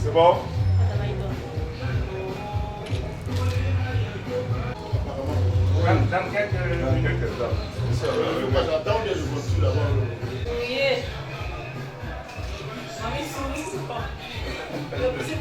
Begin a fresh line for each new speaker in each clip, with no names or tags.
C'est bon? Dans quelques minutes,
j'attends que je postule d'abord.
Oui. Mami sourit. Le petit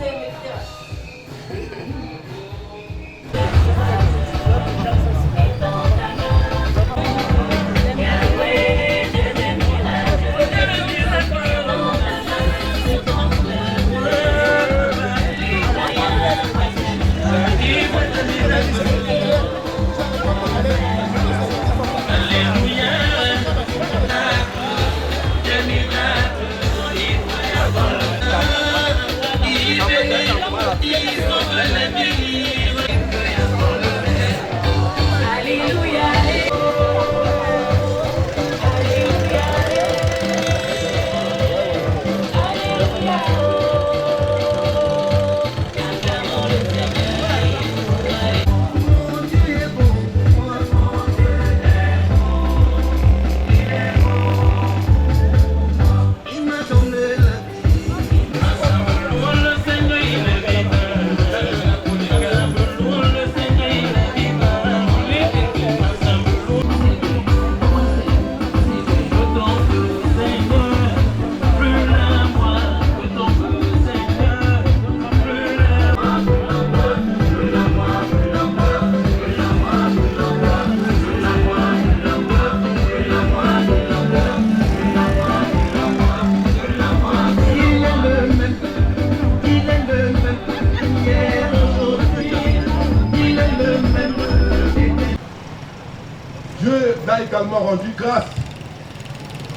Dieu m'a également rendu grâce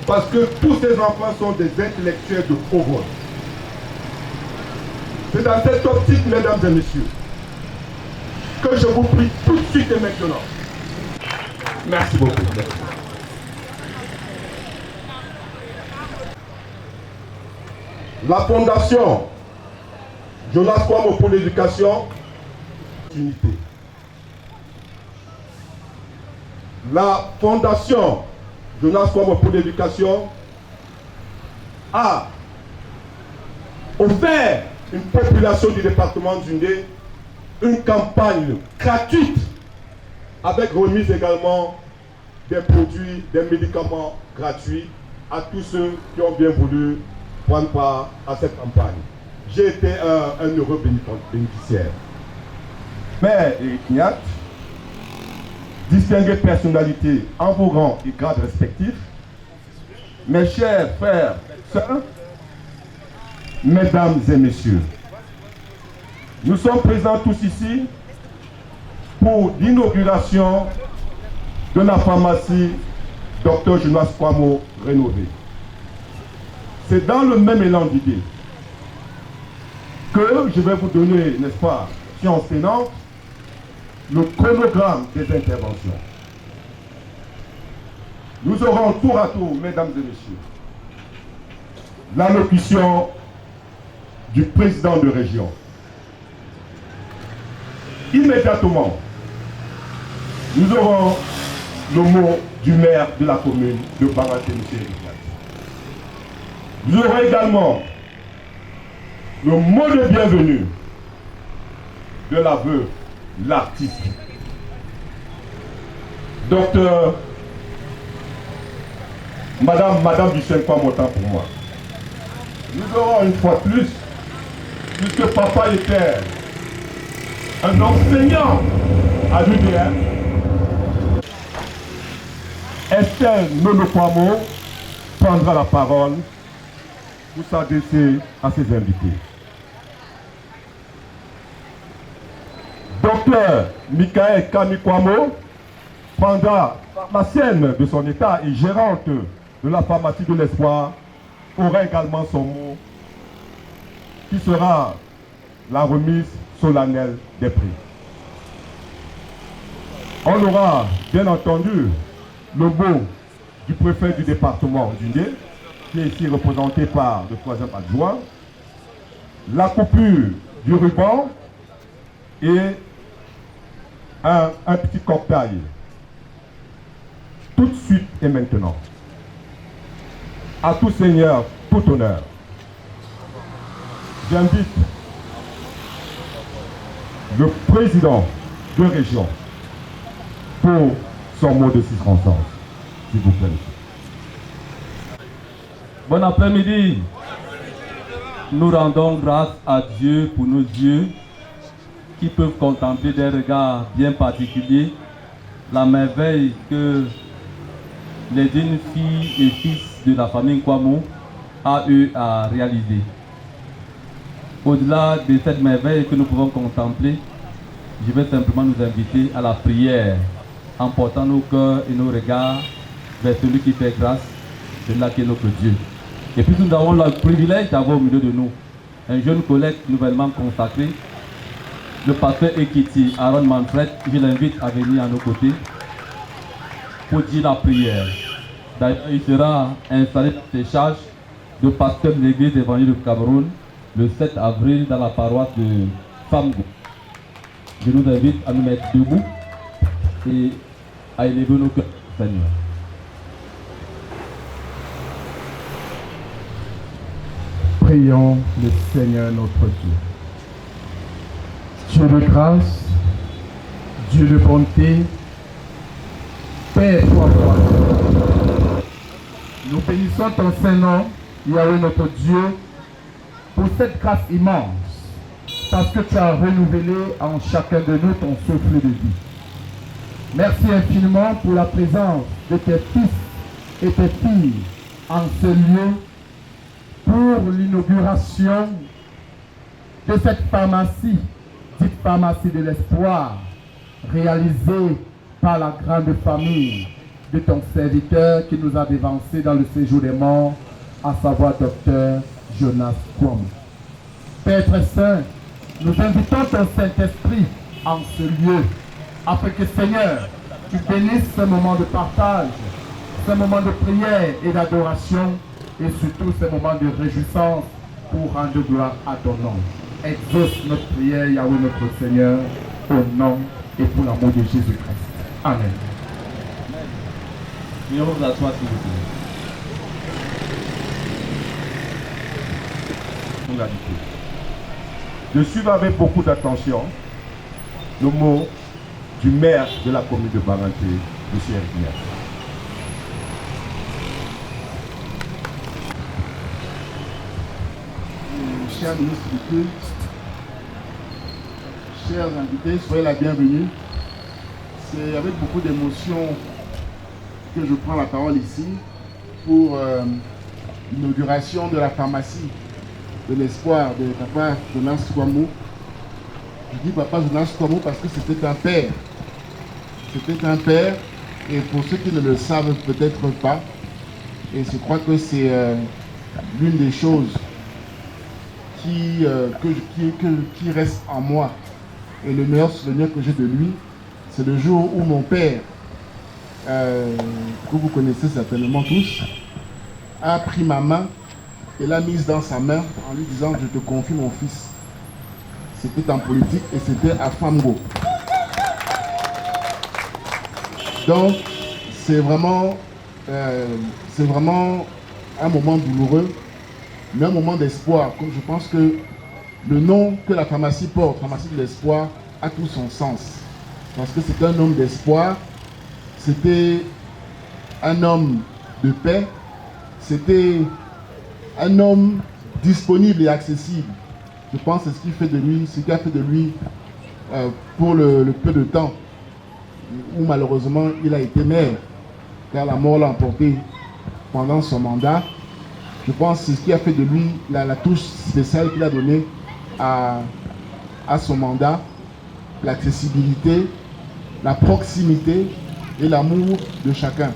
parce que tous ces enfants sont des intellectuels de haut vol. C'est dans cette optique, mesdames et messieurs, que je vous prie tout de suite et maintenant. Merci beaucoup. La fondation Jonas Kwamo pour l'éducation, unité. La fondation Jonas Kwamo pour l'éducation a offert une population du département d'Undé une campagne gratuite avec remise également des produits, des médicaments gratuits à tous ceux qui ont bien voulu prendre part à cette campagne. J'ai été un heureux bénéficiaire. Mère Éric Niat, distinguées personnalités en vos rangs et grades respectifs, mes chers frères, sœurs, mesdames et messieurs, nous sommes présents tous ici pour l'inauguration de la pharmacie Dr Jonas Kwamo rénovée. C'est dans le même élan d'idée que je vais vous donner, n'est-ce pas, science tenante, le chronogramme des interventions. Nous aurons tour à tour, mesdames et messieurs, l'allocution du président de région. Immédiatement, nous aurons le mot du maire de la commune de Baraté, M. Eric. Nous aurons également le mot de bienvenue de la veuve, l'artiste, docteur Madame Duchesne Kwamo pour moi. Nous aurons une fois plus, puisque papa était un enseignant à l'UDM, Estelle Nono-Kwamo prendra la parole pour s'adresser à ses invités. Docteur Michael Kami-Kwamo prendra pharmacienne de son état et gérante de la pharmacie de l'Espoir, aura également son mot qui sera la remise solennelle des prix. On aura bien entendu le mot du préfet du département d'Undé, qui est ici représenté par le troisième adjoint, la coupure du ruban et un petit cocktail. Tout de suite et maintenant. À tout seigneur, tout honneur. J'invite le président de région pour son mot de circonstance, s'il vous plaît.
Bon après-midi. Nous rendons grâce à Dieu pour nos yeux qui peuvent contempler des regards bien particuliers la merveille que les jeunes filles et fils de la famille Kwamo a eu à réaliser. Au-delà de cette merveille que nous pouvons contempler, je vais simplement nous inviter à la prière en portant nos cœurs et nos regards vers celui qui fait grâce, celui-là qui est notre Dieu. Et puis nous avons le privilège d'avoir au milieu de nous un jeune collègue nouvellement consacré, le pasteur Ekiti Aaron Manfred. Je l'invite à venir à nos côtés pour dire la prière. D'ailleurs, il sera installé dans ses charges de pasteur de l'église évangélique du Cameroun le 7 avril dans la paroisse de Famgo. Je nous invite à nous mettre debout et à élever nos cœurs, Seigneur.
Prions le Seigneur notre Dieu. Dieu de grâce, Dieu de bonté, Père toi roi. Nous bénissons ton Saint-Nom, Yahweh notre Dieu, pour cette grâce immense, parce que tu as renouvelé en chacun de nous ton souffle de vie. Merci infiniment pour la présence de tes fils et tes filles en ce lieu, pour l'inauguration de cette pharmacie, dite pharmacie de l'espoir, réalisée par la grande famille de ton serviteur qui nous a dévancé dans le séjour des morts, à savoir Docteur Jonas Kwamo. Père très saint, nous invitons ton Saint-Esprit en ce lieu, afin que Seigneur, tu bénisses ce moment de partage, ce moment de prière et d'adoration, et surtout ces moments de réjouissance pour rendre gloire à ton nom. Exauce notre prière, Yahweh notre Seigneur, au nom et pour l'amour de Jésus-Christ. Amen.
Nous vous asseoir s'il vous plaît.
Je suis avec beaucoup d'attention le mot du maire de la commune de Baranté, M. Herbier.
Chers ministres du culte, chers invités, soyez la bienvenue. C'est avec beaucoup d'émotion que je prends la parole ici pour l'inauguration de la pharmacie de l'espoir de Papa Jonas Kwamo. Je dis Papa Jonas Kwamo parce que c'était un père. C'était un père, et pour ceux qui ne le savent peut-être pas, et je crois que c'est l'une des choses qui reste en moi. Et le meilleur souvenir que j'ai de lui, c'est le jour où mon père, que vous connaissez certainement tous, a pris ma main et l'a mise dans sa main en lui disant « Je te confie mon fils ». C'était en politique et c'était à Famgo. Donc, c'est vraiment un moment douloureux, mais un moment d'espoir. Je pense que le nom que la pharmacie porte, pharmacie de l'espoir, a tout son sens. Parce que c'est un homme d'espoir, c'était un homme de paix, c'était un homme disponible et accessible. Je pense que c'est ce qui a fait de lui pour le peu de temps où malheureusement il a été maire. car la mort l'a emporté pendant son mandat. Je pense que c'est ce qui a fait de lui la touche spéciale qu'il a donnée à son mandat, l'accessibilité, la proximité et l'amour de chacun.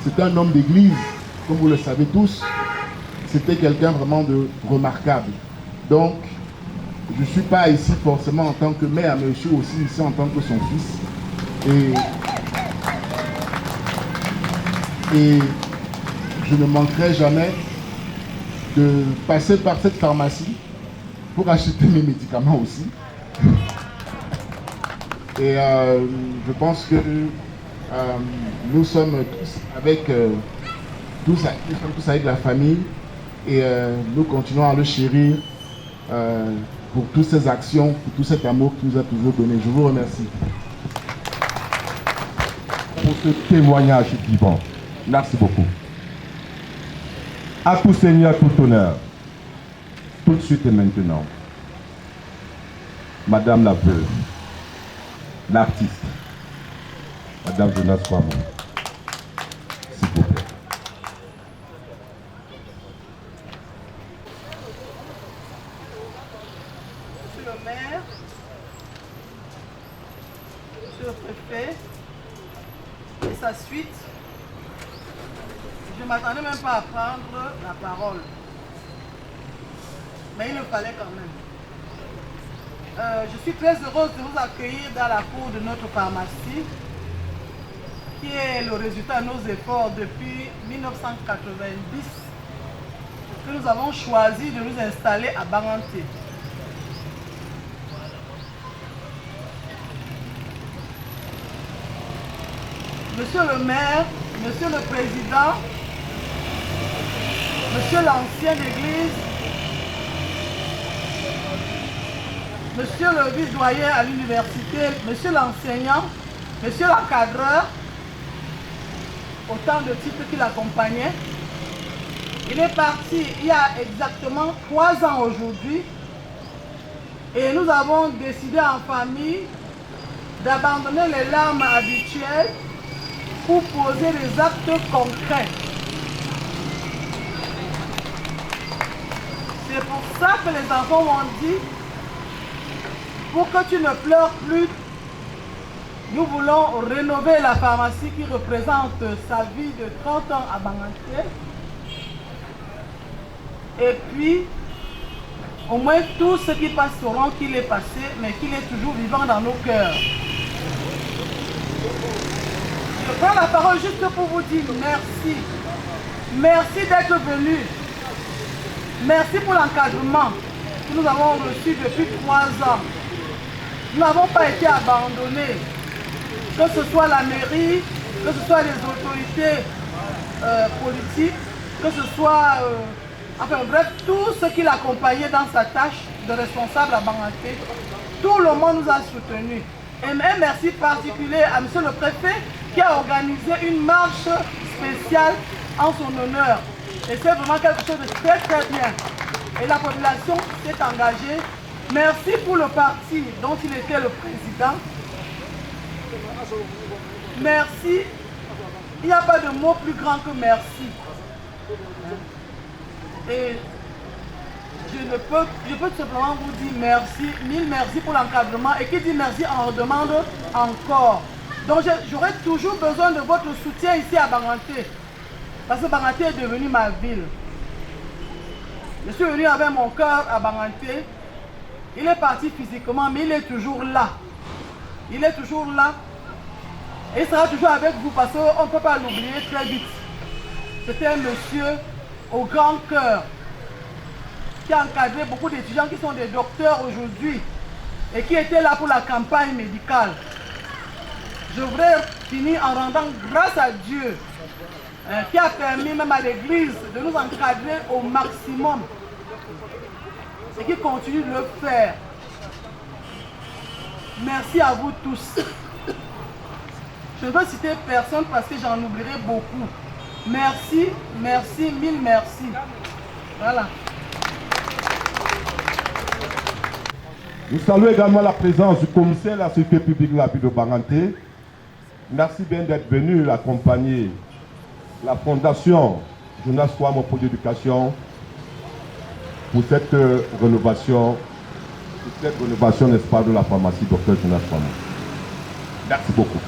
C'est un homme d'église, comme vous le savez tous. C'était quelqu'un vraiment de remarquable. Donc, je ne suis pas ici forcément en tant que mère, mais je suis aussi ici en tant que son fils. Et je ne manquerai jamais de passer par cette pharmacie pour acheter mes médicaments aussi. Et je pense que nous sommes tous avec la famille et nous continuons à le chérir pour toutes ces actions, pour tout cet amour qu'il nous a toujours donné. Je vous remercie.
Pour ce témoignage vivant. Merci beaucoup. À tout Seigneur, tout honneur. Tout de suite et maintenant. Madame la veuve, l'artiste, Madame Jonas Kwamou, s'il vous plaît.
Monsieur le maire, monsieur le préfet et sa suite, je ne m'attendais même pas à prendre la parole. Mais il le fallait quand même. Je suis très heureuse de vous accueillir dans la cour de notre pharmacie, qui est le résultat de nos efforts depuis 1990, que nous avons choisi de nous installer à Banganté. Monsieur le maire, monsieur le président, monsieur l'ancien d'église, monsieur le vice-doyen à l'université, monsieur l'enseignant, monsieur l'encadreur, autant de titres qui l'accompagnaient. Il est parti il y a exactement 3 ans aujourd'hui et nous avons décidé en famille d'abandonner les larmes habituelles pour poser des actes concrets. C'est pour ça que les enfants m'ont dit, pour que tu ne pleures plus, nous voulons rénover la pharmacie qui représente sa vie de 30 ans à Banganté. Et puis, au moins tous ceux qui passeront qu'il est passé, mais qu'il est toujours vivant dans nos cœurs. Je prends la parole juste pour vous dire merci. Merci d'être venu. Merci pour l'encadrement que nous avons reçu depuis 3 ans. Nous n'avons pas été abandonnés. Que ce soit la mairie, que ce soit les autorités politiques, que ce soit, enfin bref, tous ceux qui l'accompagnaient dans sa tâche de responsable à Banganté, tout le monde nous a soutenus. Et un merci particulier à monsieur le préfet qui a organisé une marche spéciale en son honneur. Et c'est vraiment quelque chose de très très bien. Et la population s'est engagée. Merci pour le parti dont il était le président. Merci. Il n'y a pas de mot plus grand que merci. Et je peux simplement vous dire merci, 1000 merci pour l'encadrement. Et qui dit merci en redemande encore. Donc j'aurai toujours besoin de votre soutien ici à Banganté. Parce que Banganté est devenue ma ville. Je suis venu avec mon cœur à Banganté. Il est parti physiquement, mais il est toujours là. Il est toujours là. Et il sera toujours avec vous parce qu'on ne peut pas l'oublier très vite. C'était un monsieur au grand cœur qui a encadré beaucoup d'étudiants qui sont des docteurs aujourd'hui et qui étaient là pour la campagne médicale. Je voudrais finir en rendant grâce à Dieu qui a permis même à l'Église de nous encadrer au maximum et qui continue de le faire. Merci à vous tous. Je ne veux citer personne parce que j'en oublierai beaucoup. Merci, merci, 1000 merci. Voilà.
Nous saluons également la présence du commissaire de la sécurité publique de la ville de Banganté. Merci bien d'être venu l'accompagner la Fondation Jonas Kwamo pour l'éducation pour cette rénovation, n'est-ce pas, de la pharmacie Dr Jonas Kwamo. Merci beaucoup.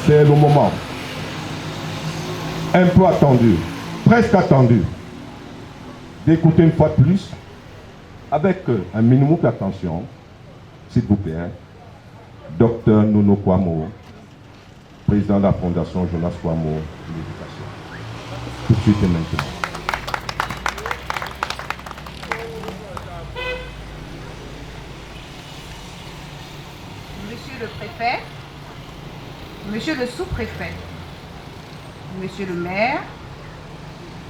C'est le moment un peu attendu, presque attendu, d'écouter une fois de plus, avec un minimum d'attention, s'il vous plaît, Dr Nono Kwamo, président de la Fondation Jonas Kwamo pour l'éducation. Tout de suite et maintenant.
Monsieur le préfet, monsieur le sous-préfet, monsieur le maire,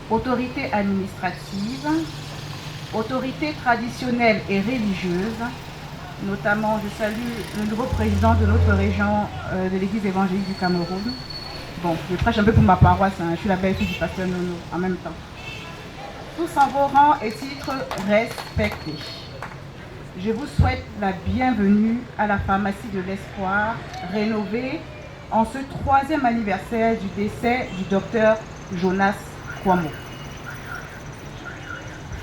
autorités administratives, autorités traditionnelles et religieuses, notamment je salue le nouveau président de notre région de l'église évangélique du Cameroun. Bon, je prêche un peu pour ma paroisse, hein, je suis la belle-fille du pasteur Nono en même temps. Tous en vos rangs et titres respectés. Je vous souhaite la bienvenue à la pharmacie de l'Espoir, rénovée en ce 3e anniversaire du décès du docteur Jonas Kwamo.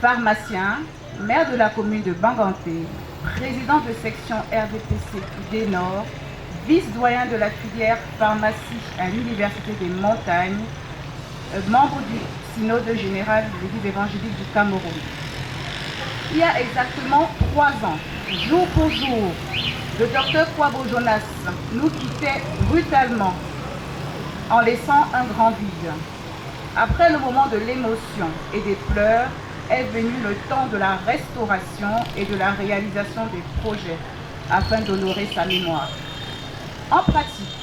Pharmacien, maire de la commune de Banganté, président de section RDPC des Nord, vice-doyen de la filière pharmacie à l'Université des Montagnes, membre du synode général de l'église évangélique du Cameroun. Il y a exactement 3 ans, jour pour jour, le docteur Kwamo Jonas nous quittait brutalement en laissant un grand vide. Après le moment de l'émotion et des pleurs, est venu le temps de la restauration et de la réalisation des projets afin d'honorer sa mémoire. En pratique,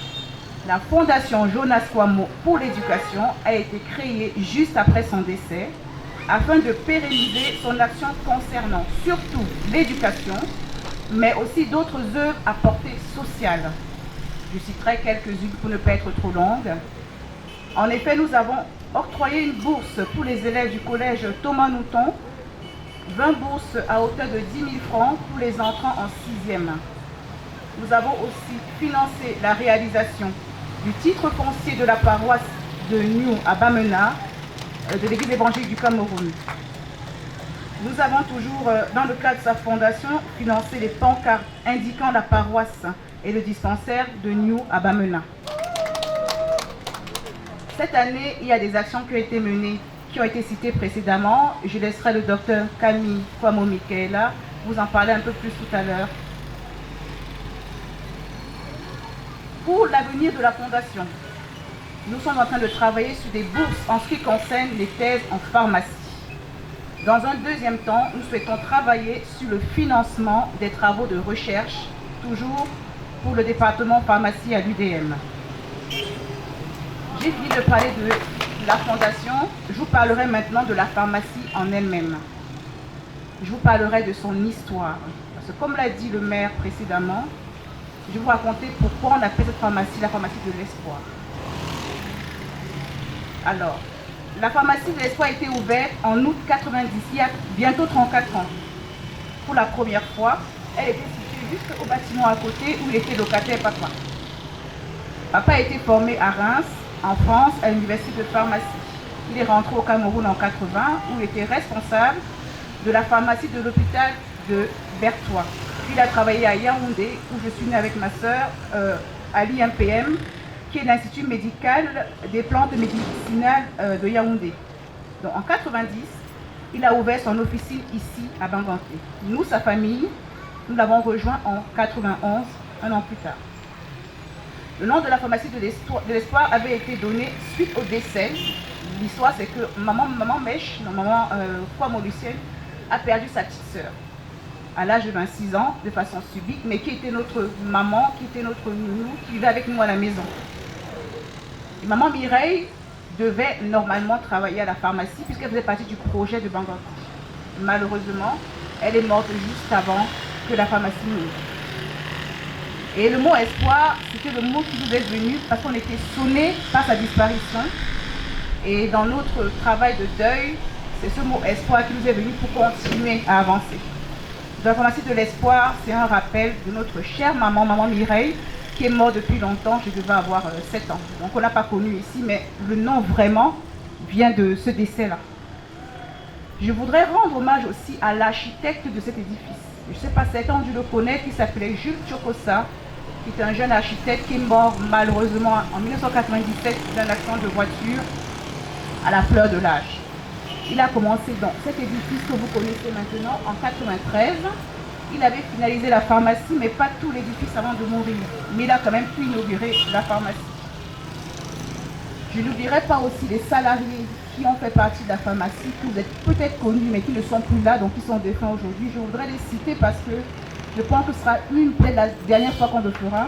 la Fondation Jonas Kwamo pour l'éducation a été créée juste après son décès afin de pérenniser son action concernant surtout l'éducation, mais aussi d'autres œuvres à portée sociale. Je citerai quelques-unes pour ne pas être trop longue. En effet, nous avons octroyé une bourse pour les élèves du collège Thomas Nouton, 20 bourses à hauteur de 10 000 francs pour les entrants en 6e. Nous avons aussi financé la réalisation du titre foncier de la paroisse de New à Bamena, de l'église évangélique du Cameroun. Nous avons toujours, dans le cadre de sa fondation, financé les pancartes indiquant la paroisse et le dispensaire de New à Bamena. Cette année, il y a des actions qui ont été menées, qui ont été citées précédemment. Je laisserai le docteur Camille Kwamo Michaela vous en parler un peu plus tout à l'heure. Pour l'avenir de la Fondation, nous sommes en train de travailler sur des bourses en ce qui concerne les thèses en pharmacie. Dans un deuxième temps, nous souhaitons travailler sur le financement des travaux de recherche, toujours pour le département pharmacie à l'UDM. J'ai fini de parler de la Fondation, je vous parlerai maintenant de la pharmacie en elle-même. Je vous parlerai de son histoire. Parce que comme l'a dit le maire précédemment, je vais vous raconter pourquoi on appelle cette pharmacie la pharmacie de l'espoir. Alors, la pharmacie de l'espoir a été ouverte en août 90, il y a bientôt 34 ans. Pour la première fois, elle était située juste au bâtiment à côté où il était locataire papa. Papa a été formé à Reims, en France, à l'université de pharmacie. Il est rentré au Cameroun en 80, où il était responsable de la pharmacie de l'hôpital de Berthois. Puis il a travaillé à Yaoundé, où je suis née avec ma sœur, à l'IMPM, qui est l'Institut médical des plantes médicinales de Yaoundé. Donc en 90, il a ouvert son officine ici à Banganté. Nous, sa famille, nous l'avons rejoint en 91, un an plus tard. Le nom de la pharmacie de l'espoir avait été donné suite au décès. L'histoire, c'est que maman Mèche, maman Kwamo Lucienne, a perdu sa petite sœur à l'âge de 26 ans, de façon subite, mais qui était notre maman, qui était notre nounou, qui vivait avec nous à la maison. Et maman Mireille devait normalement travailler à la pharmacie puisqu'elle faisait partie du projet de Banganté. Malheureusement, elle est morte juste avant que la pharmacie n'ouvre. Et le mot espoir, c'était le mot qui nous est venu parce qu'on était sonnés par sa disparition. Et dans notre travail de deuil, c'est ce mot espoir qui nous est venu pour continuer à avancer. Dans la pharmacie de l'espoir, c'est un rappel de notre chère maman, maman Mireille, qui est mort depuis longtemps, je devais avoir 7 ans. Donc on ne l'a pas connu ici, mais le nom vraiment vient de ce décès-là. Je voudrais rendre hommage aussi à l'architecte de cet édifice. Je ne sais pas, certains ont dû le connaître, il s'appelait Jules Chokossa, qui est un jeune architecte qui est mort malheureusement en 1997 d'un accident de voiture à la fleur de l'âge. Il a commencé dans cet édifice que vous connaissez maintenant en 1993. Il avait finalisé la pharmacie, mais pas tout l'édifice avant de mourir. Mais il a quand même pu inaugurer la pharmacie. Je n'oublierai pas aussi les salariés qui ont fait partie de la pharmacie, que vous êtes peut-être connus, mais qui ne sont plus là, donc qui sont défunts aujourd'hui. Je voudrais les citer parce que je pense que ce sera peut-être la dernière fois qu'on le fera.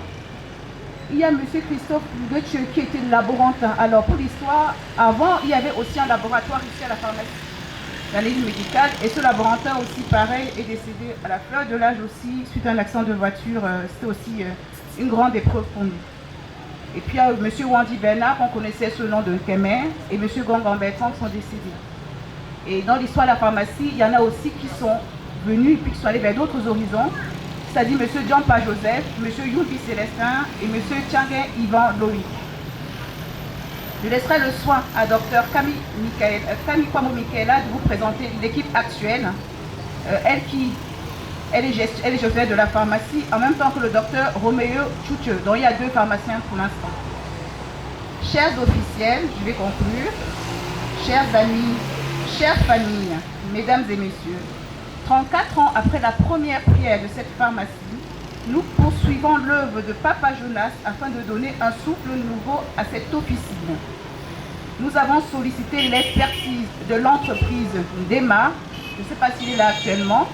Il y a M. Christophe Lugetche qui était laborantin. Alors pour l'histoire, avant, il y avait aussi un laboratoire ici à la pharmacie, dans les lignes médicales. Et ce laborantin aussi, pareil, est décédé à la fleur de l'âge aussi, suite à un accident de voiture. C'était aussi une grande épreuve pour nous. Et puis il y a M. Wandi Bernard, qu'on connaissait sous le nom de Kemer, et M. Gongan Bertrand qui sont décédés. Et dans l'histoire de la pharmacie, il y en a aussi qui sont venus et puis qui sont allés vers d'autres horizons. C'est-à-dire M. John Pa Joseph, M. Youbi Célestin et M. Tchangin Yvan Loïc. Je laisserai le soin à Dr Camille Kwamo Michaela de vous présenter l'équipe actuelle. Elle est gestionnaire de la pharmacie, en même temps que le docteur Roméo Chouche, dont il y a 2 pharmaciens pour l'instant. Chers officiels, je vais conclure. Chers amis, chères familles, mesdames et messieurs, 34 ans après la première prière de cette pharmacie, nous poursuivons l'œuvre de Papa Jonas afin de donner un souffle nouveau à cette officine. Nous avons sollicité l'expertise de l'entreprise DEMA, je ne sais pas s'il est là actuellement.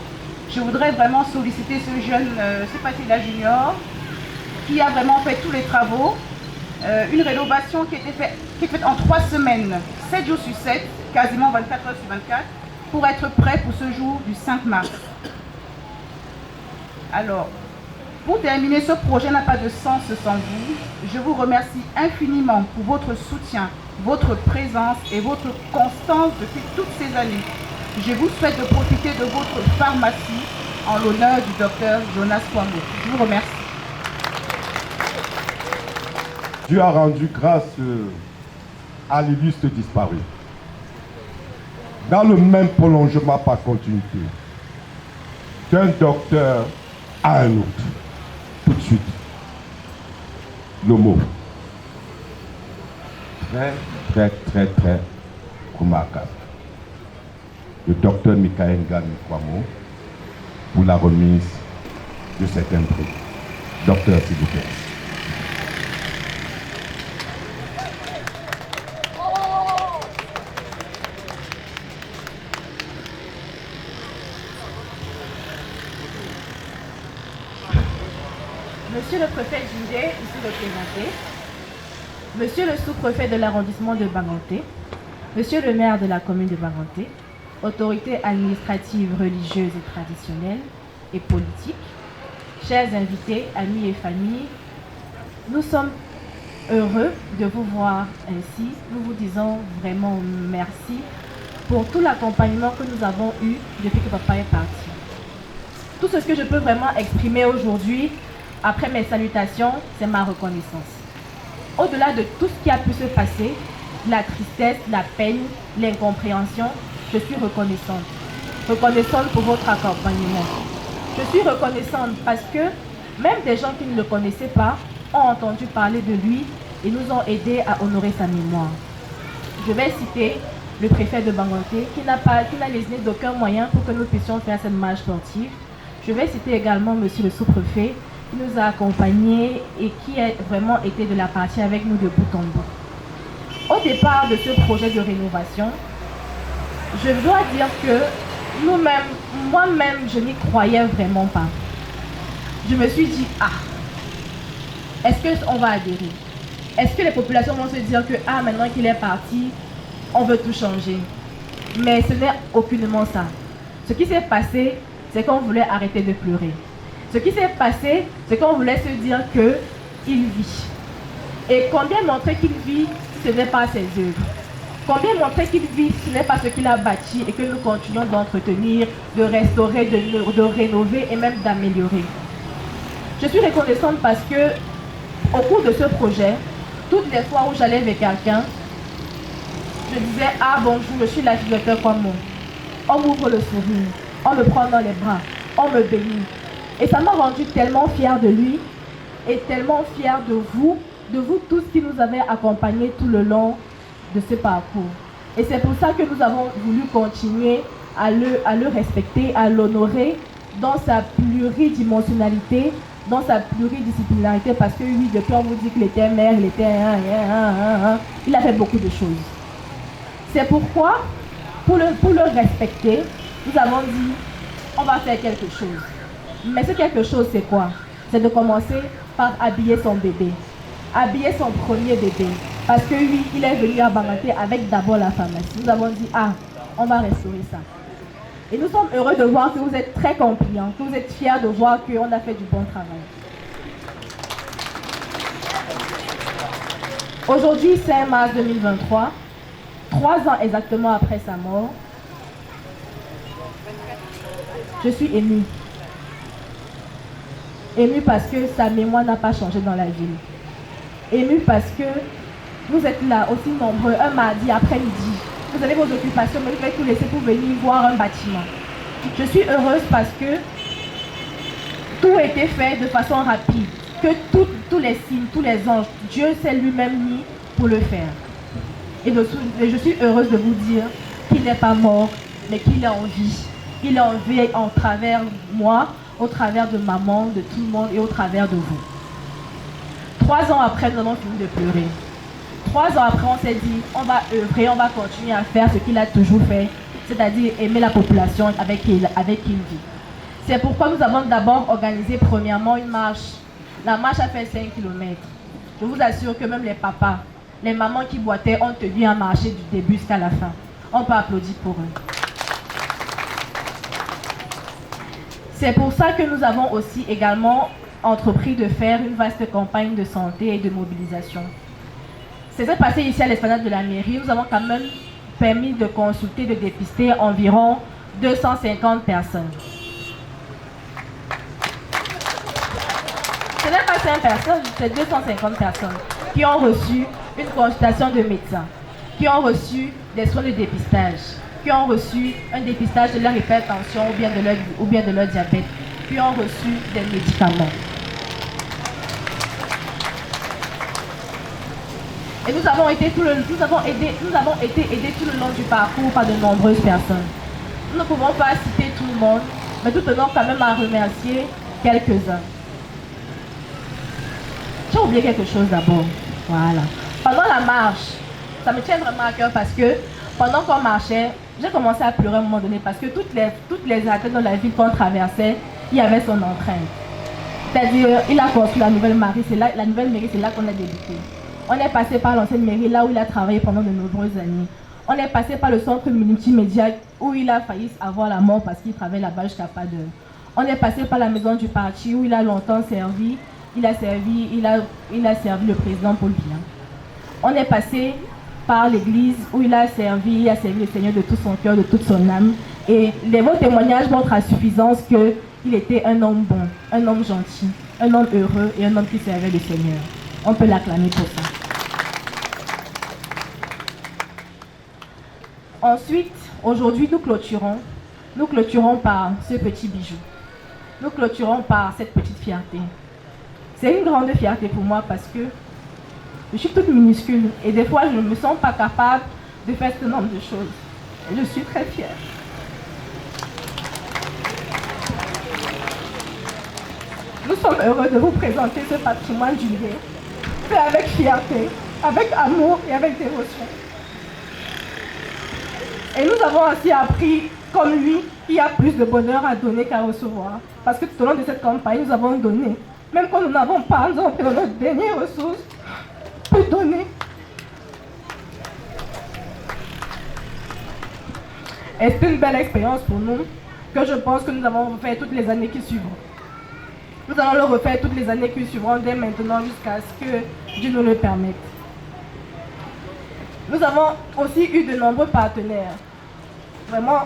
Je voudrais vraiment solliciter ce jeune, je ne sais pas s'il est junior, qui a vraiment fait tous les travaux. Une rénovation qui est faite en 3 semaines, 7 jours sur 7, quasiment 24 heures sur 24, pour être prêt pour ce jour du 5 mars. Alors, pour terminer, ce projet n'a pas de sens sans vous. Je vous remercie infiniment pour votre soutien, votre présence et votre constance depuis toutes ces années. Je vous souhaite de profiter de votre pharmacie en l'honneur du docteur Jonas Kwamo. Je vous remercie.
Dieu a rendu grâce à l'illustre disparu. Dans le même prolongement par continuité, d'un docteur à un autre, tout de suite, le mot. Très remarquable. Le docteur Michael Ngami Kwamo pour la remise de cet prix. Docteur, s'il vous plaît.
Monsieur le préfet Djindé, ici représenté, Monsieur le sous-préfet de l'arrondissement de Banganté, Monsieur le maire de la commune de Banganté, autorités administratives, religieuses et traditionnelles et politiques, chers invités, amis et familles, nous sommes heureux de vous voir ainsi. Nous vous disons vraiment merci pour tout l'accompagnement que nous avons eu depuis que papa est parti. Tout ce que je peux vraiment exprimer aujourd'hui, après mes salutations, c'est ma reconnaissance. Au-delà de tout ce qui a pu se passer, la tristesse, la peine, l'incompréhension, je suis reconnaissante. Reconnaissante pour votre accompagnement. Je suis reconnaissante parce que même des gens qui ne le connaissaient pas ont entendu parler de lui et nous ont aidés à honorer sa mémoire. Je vais citer le préfet de Banganté qui n'a lésiné d'aucun moyen pour que nous puissions faire cette marche sportive. Je vais citer également monsieur le sous-préfet qui nous a accompagnés et qui a vraiment été de la partie avec nous de bout en bout. Au départ de ce projet de rénovation, je dois dire que moi-même, je n'y croyais vraiment pas. Je me suis dit, est-ce qu'on va adhérer? Est-ce que les populations vont se dire que, maintenant qu'il est parti, on veut tout changer? Mais ce n'est aucunement ça. Ce qui s'est passé, c'est qu'on voulait arrêter de pleurer. Ce qui s'est passé, c'est qu'on voulait se dire qu'il vit. Et combien montrer qu'il vit, ce n'est pas ses œuvres. Combien montrer qu'il vit, ce n'est pas ce qu'il a bâti et que nous continuons d'entretenir, de restaurer, de rénover et même d'améliorer. Je suis reconnaissante parce que au cours de ce projet, toutes les fois où j'allais avec quelqu'un, je disais « Ah bonjour, je suis la fille de Dr. Kwamo ». On m'ouvre le sourire, on me prend dans les bras, on me bénit. Et ça m'a rendu tellement fière de lui et tellement fière de vous tous qui nous avez accompagnés tout le long de ce parcours. Et c'est pour ça que nous avons voulu continuer à le respecter, à l'honorer dans sa pluridimensionnalité, dans sa pluridisciplinarité, parce que oui, depuis on vous dit qu'il était maire, il était il a fait beaucoup de choses. C'est pourquoi, pour le respecter, nous avons dit, on va faire quelque chose. Mais ce quelque chose, c'est quoi? C'est de commencer par habiller son bébé. Habiller son premier bébé. Parce que oui, il est venu à Banganté avec d'abord la pharmacie. Nous avons dit, ah, on va restaurer ça. Et nous sommes heureux de voir que vous êtes très compliants, que vous êtes fiers de voir qu'on a fait du bon travail. Aujourd'hui, 5 mars 2023, 3 ans exactement après sa mort, je suis émue. Émue parce que sa mémoire n'a pas changé dans la ville. Émue parce que vous êtes là aussi nombreux, un mardi après-midi. Vous avez vos occupations, mais vous pouvez tout laisser pour venir voir un bâtiment. Je suis heureuse parce que tout a été fait de façon rapide. Que tous les signes, tous les anges, Dieu s'est lui-même mis pour le faire. Et je suis heureuse de vous dire qu'il n'est pas mort, mais qu'il est en vie. Il est en vie en travers de moi, au travers de maman, de tout le monde et au travers de vous. 3 ans après, nous avons fini de pleurer. 3 ans après, on s'est dit, on va œuvrer, on va continuer à faire ce qu'il a toujours fait, c'est-à-dire aimer la population avec qui il vit. C'est pourquoi nous avons d'abord organisé premièrement une marche. La marche a fait 5 km. Je vous assure que même les papas, les mamans qui boitaient ont tenu à marcher du début jusqu'à la fin. On peut applaudir pour eux. C'est pour ça que nous avons aussi également entrepris de faire une vaste campagne de santé et de mobilisation. C'est passé ici à l'esplanade de la mairie. Nous avons quand même permis de consulter, de dépister environ 250 personnes. Ce n'est pas 5 personnes, c'est 250 personnes qui ont reçu une consultation de médecin, qui ont reçu des soins de dépistage, qui ont reçu un dépistage de leur hypertension ou bien de leur diabète, qui ont reçu des médicaments. Et nous avons été aidés tout le long du parcours par de nombreuses personnes. Nous ne pouvons pas citer tout le monde, mais nous tenons quand même à remercier quelques-uns. J'ai oublié quelque chose d'abord. Voilà. Pendant la marche, ça me tient vraiment à cœur parce que pendant qu'on marchait, j'ai commencé à pleurer à un moment donné parce que toutes les athlètes dans la ville qu'on traversait, il y avait son empreinte. C'est-à-dire, il a construit la nouvelle mairie, c'est là qu'on a débuté. On est passé par l'ancienne mairie, là où il a travaillé pendant de nombreuses années. On est passé par le centre multimédia où il a failli avoir la mort parce qu'il travaillait là-bas jusqu'à pas d'heure. On est passé par la maison du parti où il a longtemps servi. Il a servi le président Paul Biya. On est passé par l'église où il a servi le Seigneur de tout son cœur, de toute son âme. Et vos témoignages montrent à suffisance qu'il était un homme bon, un homme gentil, un homme heureux et un homme qui servait le Seigneur. On peut l'acclamer pour ça. Ensuite, aujourd'hui, nous clôturons par ce petit bijou. Nous clôturons par cette petite fierté. C'est une grande fierté pour moi parce que je suis toute minuscule et des fois, je ne me sens pas capable de faire ce nombre de choses. Et je suis très fière. Nous sommes heureux de vous présenter ce patrimoine du lait, fait avec fierté, avec amour et avec dévotion. Et nous avons ainsi appris, comme lui, qu'il y a plus de bonheur à donner qu'à recevoir. Parce que tout au long de cette campagne, nous avons donné. Même quand nous n'avons pas, nous avons fait notre dernière ressource pour donner. Et c'est une belle expérience pour nous, que je pense que nous avons refait toutes les années qui suivront. Nous allons le refaire toutes les années qui suivront, dès maintenant jusqu'à ce que Dieu nous le permette. Nous avons aussi eu de nombreux partenaires. Vraiment,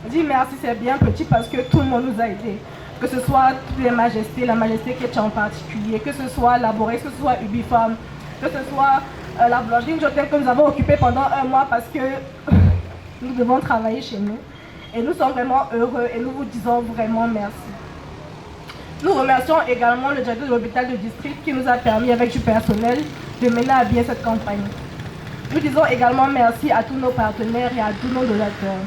dire merci c'est bien petit parce que tout le monde nous a aidés. que ce soit toutes les majestés, la majesté Ketcha en particulier, que ce soit Laborex, que ce soit Ubifam, que ce soit la boulangerie Njotel que nous avons occupée pendant 1 mois parce que nous devons travailler chez nous. Et nous sommes vraiment heureux et nous vous disons vraiment merci. Nous remercions également le directeur de l'hôpital de district qui nous a permis avec du personnel de mener à bien cette campagne. Nous disons également merci à tous nos partenaires et à tous nos donateurs.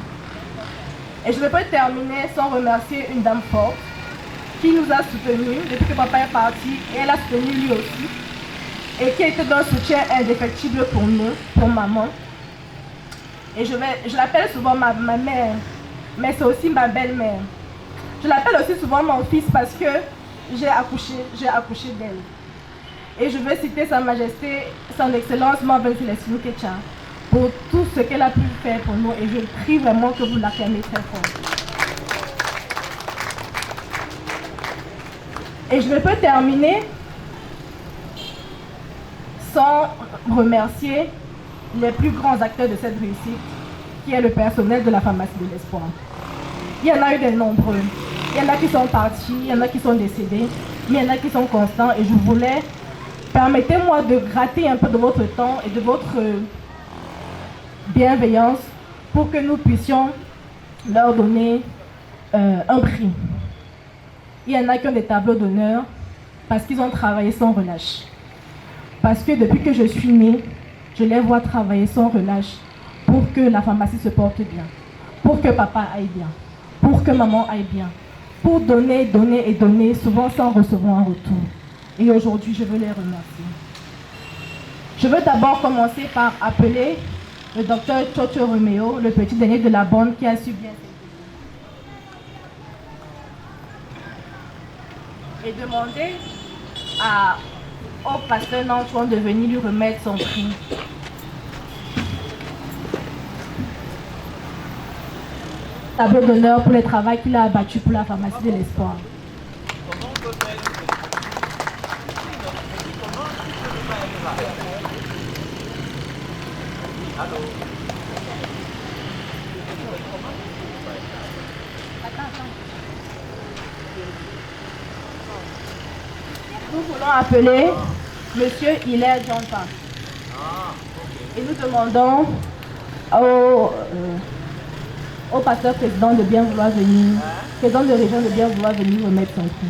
Et je ne peux pas terminer sans remercier une dame forte qui nous a soutenus depuis que papa est parti et elle a soutenu lui aussi et qui a été d'un soutien indéfectible pour nous, pour maman. Et je l'appelle souvent ma mère, mais c'est aussi ma belle-mère. Je l'appelle aussi souvent mon fils parce que j'ai accouché d'elle. Et je veux citer Sa Majesté, Son Excellence Marvin Célestine Ketcha pour tout ce qu'elle a pu faire pour nous et je prie vraiment que vous l'acclamez très fort. Et je ne peux terminer sans remercier les plus grands acteurs de cette réussite, qui est le personnel de la pharmacie de l'Espoir. Il y en a eu de nombreux. Il y en a qui sont partis, il y en a qui sont décédés, mais il y en a qui sont constants. Et je voulais, permettez-moi de gratter un peu de votre temps et de votre bienveillance pour que nous puissions leur donner un prix. Il y en a qui ont des tableaux d'honneur parce qu'ils ont travaillé sans relâche. Parce que depuis que je suis née, je les vois travailler sans relâche pour que la pharmacie se porte bien, pour que papa aille bien, pour que maman aille bien, pour donner, donner et donner, souvent sans recevoir un retour. Et aujourd'hui, je veux les remercier. Je veux d'abord commencer par appeler le docteur Chocho Romeo, le petit dernier de la bande qui a su bien s'aider. Et demander au pasteur Nanchouan de venir lui remettre son prix. Tableau d'honneur pour le travail qu'il a abattu pour la pharmacie de l'Espoir. Nous voulons appeler Monsieur Hilaire Djampa. Et nous demandons au pasteur président de bien vouloir venir, président de région de bien vouloir venir remettre son prix.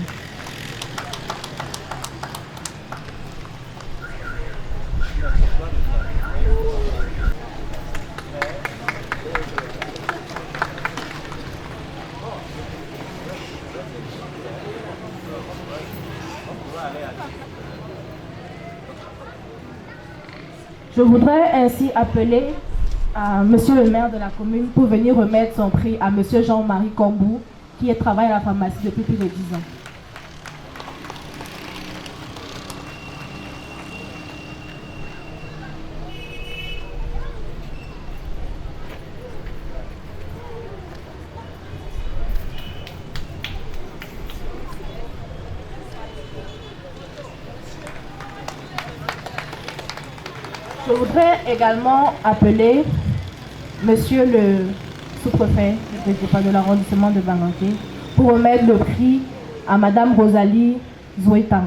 Je voudrais ainsi appeler à Monsieur le maire de la commune pour venir remettre son prix à Monsieur Jean-Marie Kombou qui travaille à la pharmacie depuis plus de 10 ans. Je voudrais également appeler Monsieur le sous-préfet de l'arrondissement de Banganté pour remettre le prix à Madame Rosalie Zouetan.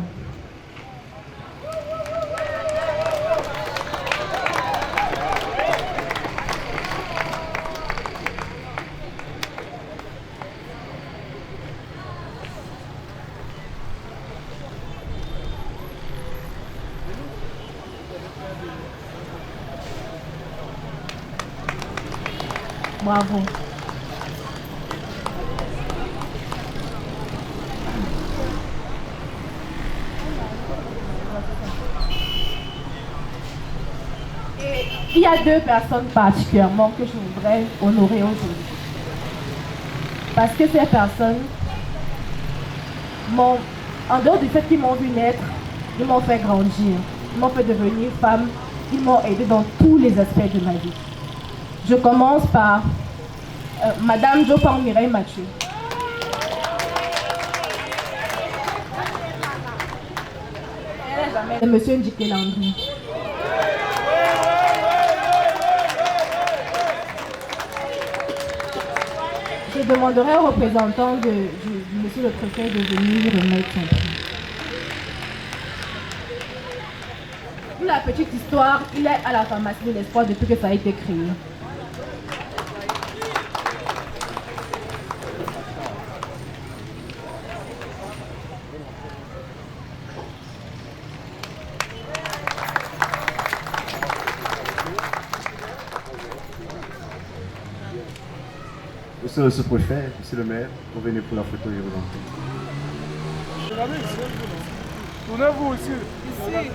Bravo. Et il y a 2 personnes particulièrement que je voudrais honorer aujourd'hui. Parce que ces personnes m'ont, en dehors du fait qu'ils m'ont vu naître, ils m'ont fait grandir, ils m'ont fait devenir femme, ils m'ont aidé dans tous les aspects de ma vie. Je commence par Madame Jopang Mireille Mathieu. Et Monsieur Ndjike Landry. Je demanderai aux représentants de monsieur le préfet de venir remettre son prix. Pour la petite histoire, il est à la pharmacie de l'espoir depuis que ça a été créé.
Monsieur le sous-préfet, monsieur le maire, vous venez pour la photo et vous entrez.
Tournez-vous ici. Ici.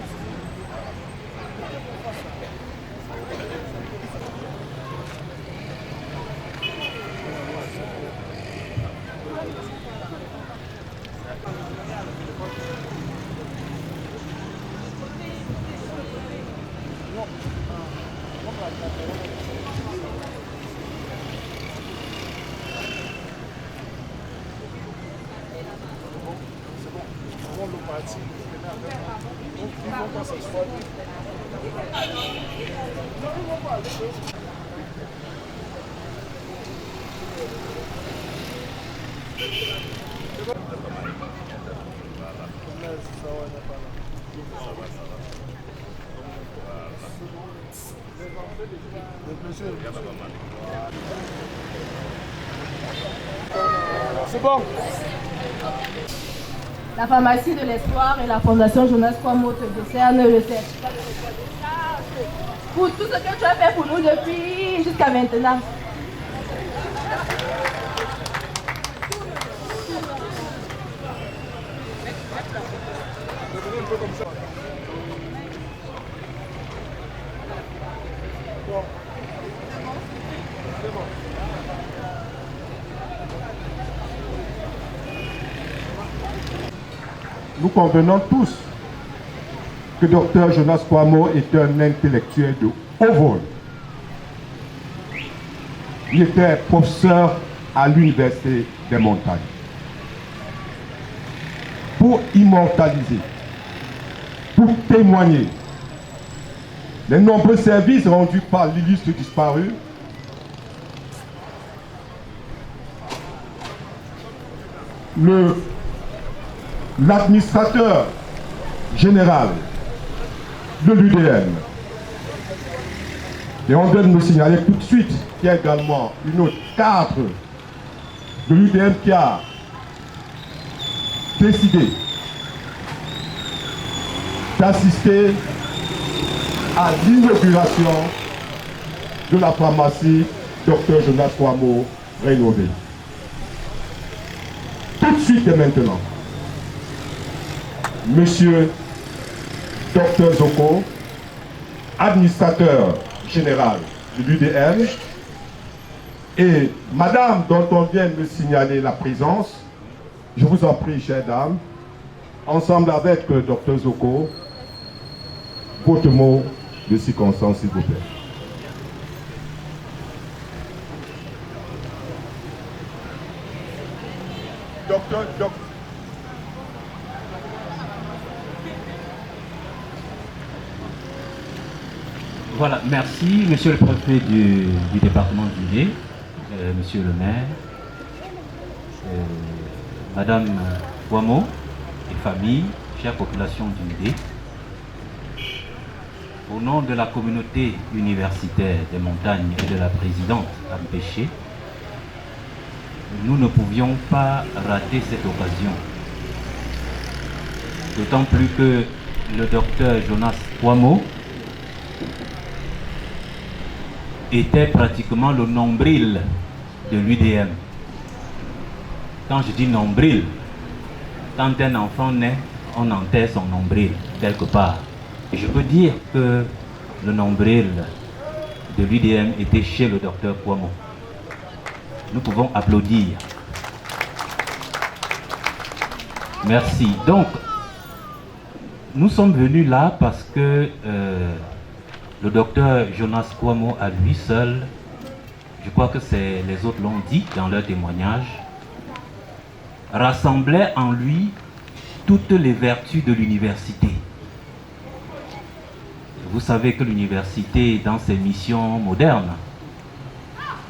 C'est bon.
La pharmacie de l'espoir et la fondation Jonas Kwamo te décernent le certificat de reconnaissance pour tout ce que tu as fait pour nous depuis jusqu'à maintenant.
Nous convenons tous que Dr Jonas Kwamo est un intellectuel de haut vol. Il était professeur à l'Université des Montagnes. Pour immortaliser, pour témoigner les nombreux services rendus par l'illustre disparu, l'administrateur général de l'UDM. Et on doit nous signaler tout de suite qu'il y a également une autre cadre de l'UDM qui a décidé d'assister à l'inauguration de la pharmacie Dr Jonas Kwamo rénovée. Tout de suite et maintenant, Monsieur Dr Zoko, administrateur général de l'UDM, et Madame dont on vient me signaler la présence, je vous en prie, chère dame, ensemble avec Dr Zoko, votre mot de circonstance, s'il vous plaît. Docteur.
Voilà, merci Monsieur le préfet du département du Lé, Monsieur le maire, Madame Kwamo et famille, chère population du Lé. Au nom de la communauté universitaire des montagnes et de la présidente Ampéché, nous ne pouvions pas rater cette occasion. D'autant plus que le docteur Jonas Kwamo était pratiquement le nombril de l'UDM. Quand je dis nombril, quand un enfant naît, on enterre son nombril quelque part. Et je peux dire que le nombril de l'UDM était chez le docteur Kwamo. Nous pouvons applaudir. Merci. Donc, nous sommes venus là parce que le docteur Jonas Kwamo à lui seul, je crois que les autres l'ont dit dans leur témoignage, rassemblait en lui toutes les vertus de l'université. Vous savez que l'université, dans ses missions modernes,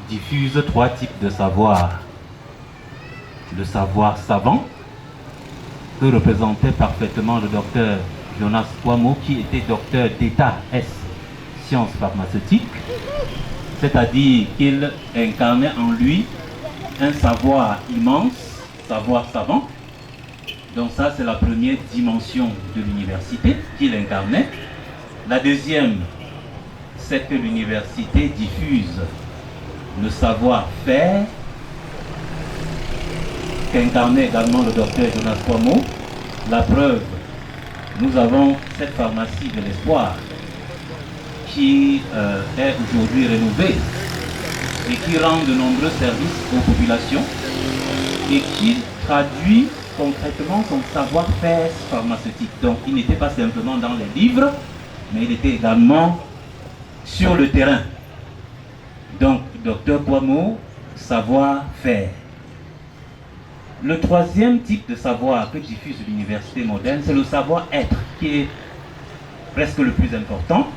diffuse 3 types de savoirs. le savoir savant que représentait parfaitement le docteur Jonas Kwamo, qui était docteur d'État S, sciences pharmaceutiques, c'est-à-dire qu'il incarnait en lui un savoir immense, savoir savant. Donc ça, c'est la première dimension de l'université qu'il incarnait. La deuxième, c'est que l'université diffuse le savoir-faire qu'incarnait également le docteur Jonas Kwamo. La preuve, nous avons cette pharmacie de l'espoir qui est aujourd'hui rénovée et qui rend de nombreux services aux populations et qui traduit concrètement son savoir-faire pharmaceutique. Donc il n'était pas simplement dans les livres, mais il était également sur le terrain. Donc docteur Kwamo, savoir-faire. Le troisième type de savoir que diffuse l'université moderne, c'est le savoir-être, qui est presque le plus important.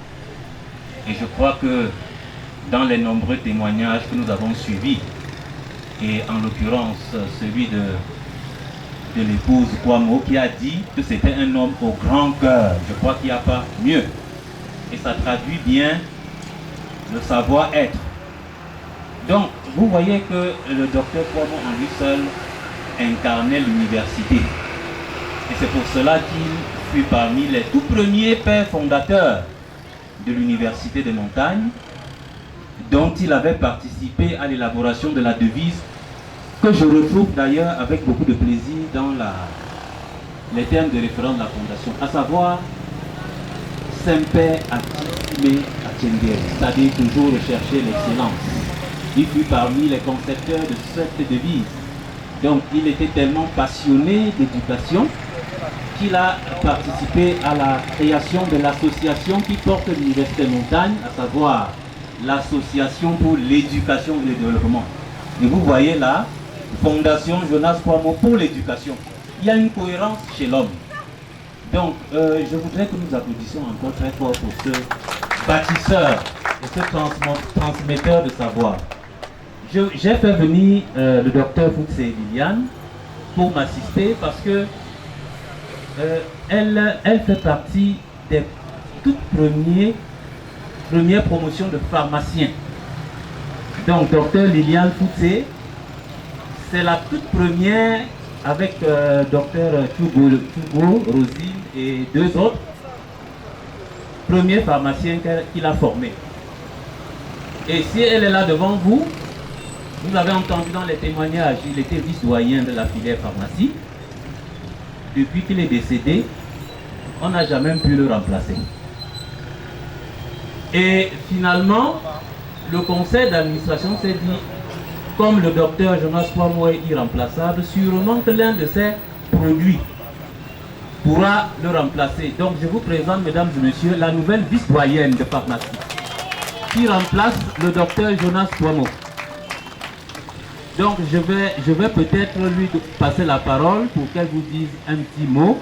Et je crois que dans les nombreux témoignages que nous avons suivis, et en l'occurrence celui de l'épouse Kwamo qui a dit que c'était un homme au grand cœur, je crois qu'il n'y a pas mieux. Et ça traduit bien le savoir-être. Donc, vous voyez que le docteur Kwamo en lui seul incarnait l'université. Et c'est pour cela qu'il fut parmi les tout premiers pères fondateurs de l'université des montagnes, dont il avait participé à l'élaboration de la devise que je retrouve d'ailleurs avec beaucoup de plaisir dans les termes de référence de la fondation, à savoir Semper Actime Acendere, c'est-à-dire toujours rechercher l'excellence. Il fut parmi les concepteurs de cette devise. Donc il était tellement passionné d'éducation qu'il a participé à la création de l'association qui porte l'université Montagne, à savoir l'association pour l'éducation et le développement. Et vous voyez là, Fondation Jonas Kwamo pour l'éducation. Il y a une cohérence chez l'homme. Donc je voudrais que nous applaudissions encore très fort pour ce bâtisseur et ce transmetteur de savoir. J'ai fait venir le docteur Fuxe Liliane pour m'assister parce que elle fait partie des toutes premières promotions de pharmaciens. Donc docteur Liliane Fuxe, c'est la toute première avec docteur Tugo, Rosine et deux autres premiers pharmaciens qu'il a formés. Et si elle est là devant vous, vous avez entendu dans les témoignages, il était vice-doyen de la filière pharmacie. Depuis qu'il est décédé, on n'a jamais pu le remplacer. Et finalement, le conseil d'administration s'est dit, comme le docteur Jonas Kwamo est irremplaçable, sûrement que l'un de ses produits pourra le remplacer. Donc je vous présente, mesdames et messieurs, la nouvelle vice-doyenne de pharmacie qui remplace le docteur Jonas Kwamo. Donc je vais peut-être lui passer la parole pour qu'elle vous dise un petit mot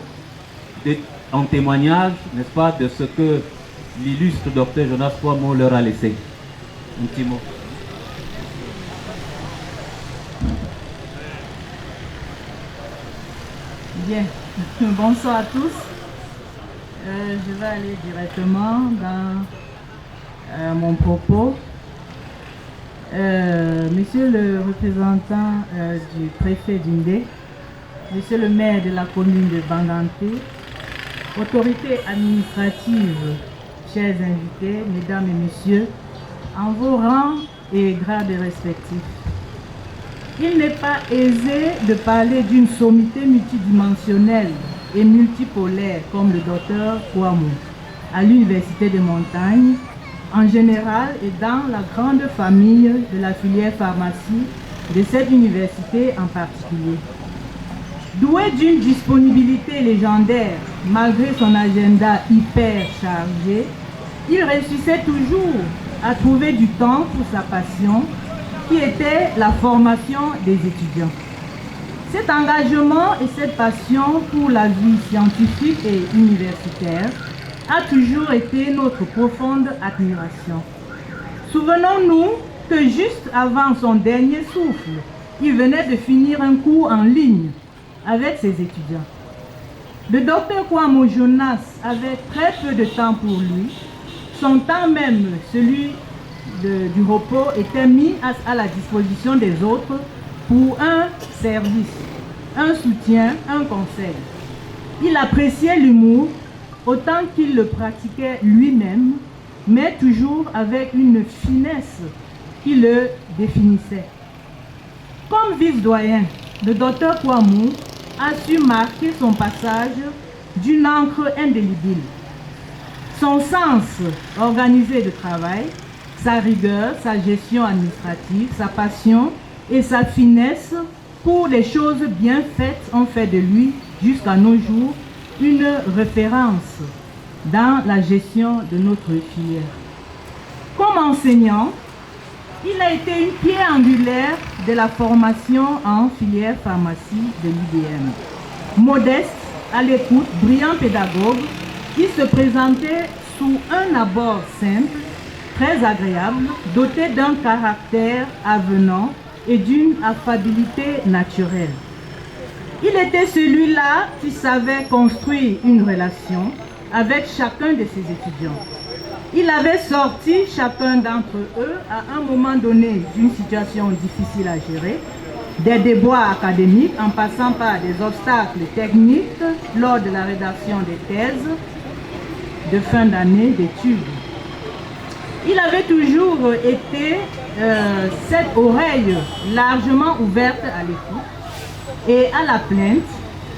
en témoignage, n'est-ce pas, de ce que l'illustre docteur Jonas Kwamo leur a laissé. Un petit mot.
Bien, bonsoir à tous. Je vais aller directement dans mon propos. Monsieur le représentant du préfet d'Indé, Monsieur le maire de la commune de Banganté, autorités administratives, chers invités, mesdames et messieurs, en vos rangs et grades respectifs. Il n'est pas aisé de parler d'une sommité multidimensionnelle et multipolaire comme le docteur Kwamo à l'Université des Montagnes en général et dans la grande famille de la filière pharmacie de cette université en particulier. Doué d'une disponibilité légendaire malgré son agenda hyper chargé, il réussissait toujours à trouver du temps pour sa passion qui était la formation des étudiants. Cet engagement et cette passion pour la vie scientifique et universitaire a toujours été notre profonde admiration. Souvenons-nous que juste avant son dernier souffle, Il venait de finir un cours en ligne avec ses étudiants. Le docteur Kwamo Jonas avait très peu de temps pour lui. Son temps même, celui du repos, était mis à la disposition des autres pour un service, un soutien, un conseil. Il appréciait l'humour autant qu'il le pratiquait lui-même, mais toujours avec une finesse qui le définissait. Comme vice-doyen, le docteur Kwamo a su marquer son passage d'une encre indélébile. Son sens organisé de travail, sa rigueur, sa gestion administrative, sa passion et sa finesse pour les choses bien faites ont fait de lui, jusqu'à nos jours, une référence dans la gestion de notre filière. Comme enseignant, il a été une pierre angulaire de la formation en filière pharmacie de l'UDM. Modeste, à l'écoute, brillant pédagogue, il se présentait sous un abord simple, très agréable, doté d'un caractère avenant et d'une affabilité naturelle. Il était celui-là qui savait construire une relation avec chacun de ses étudiants. Il avait sorti chacun d'entre eux à un moment donné d'une situation difficile à gérer, des déboires académiques en passant par des obstacles techniques lors de la rédaction des thèses de fin d'année d'études. Il avait toujours été cette oreille largement ouverte à l'écoute et à la plainte,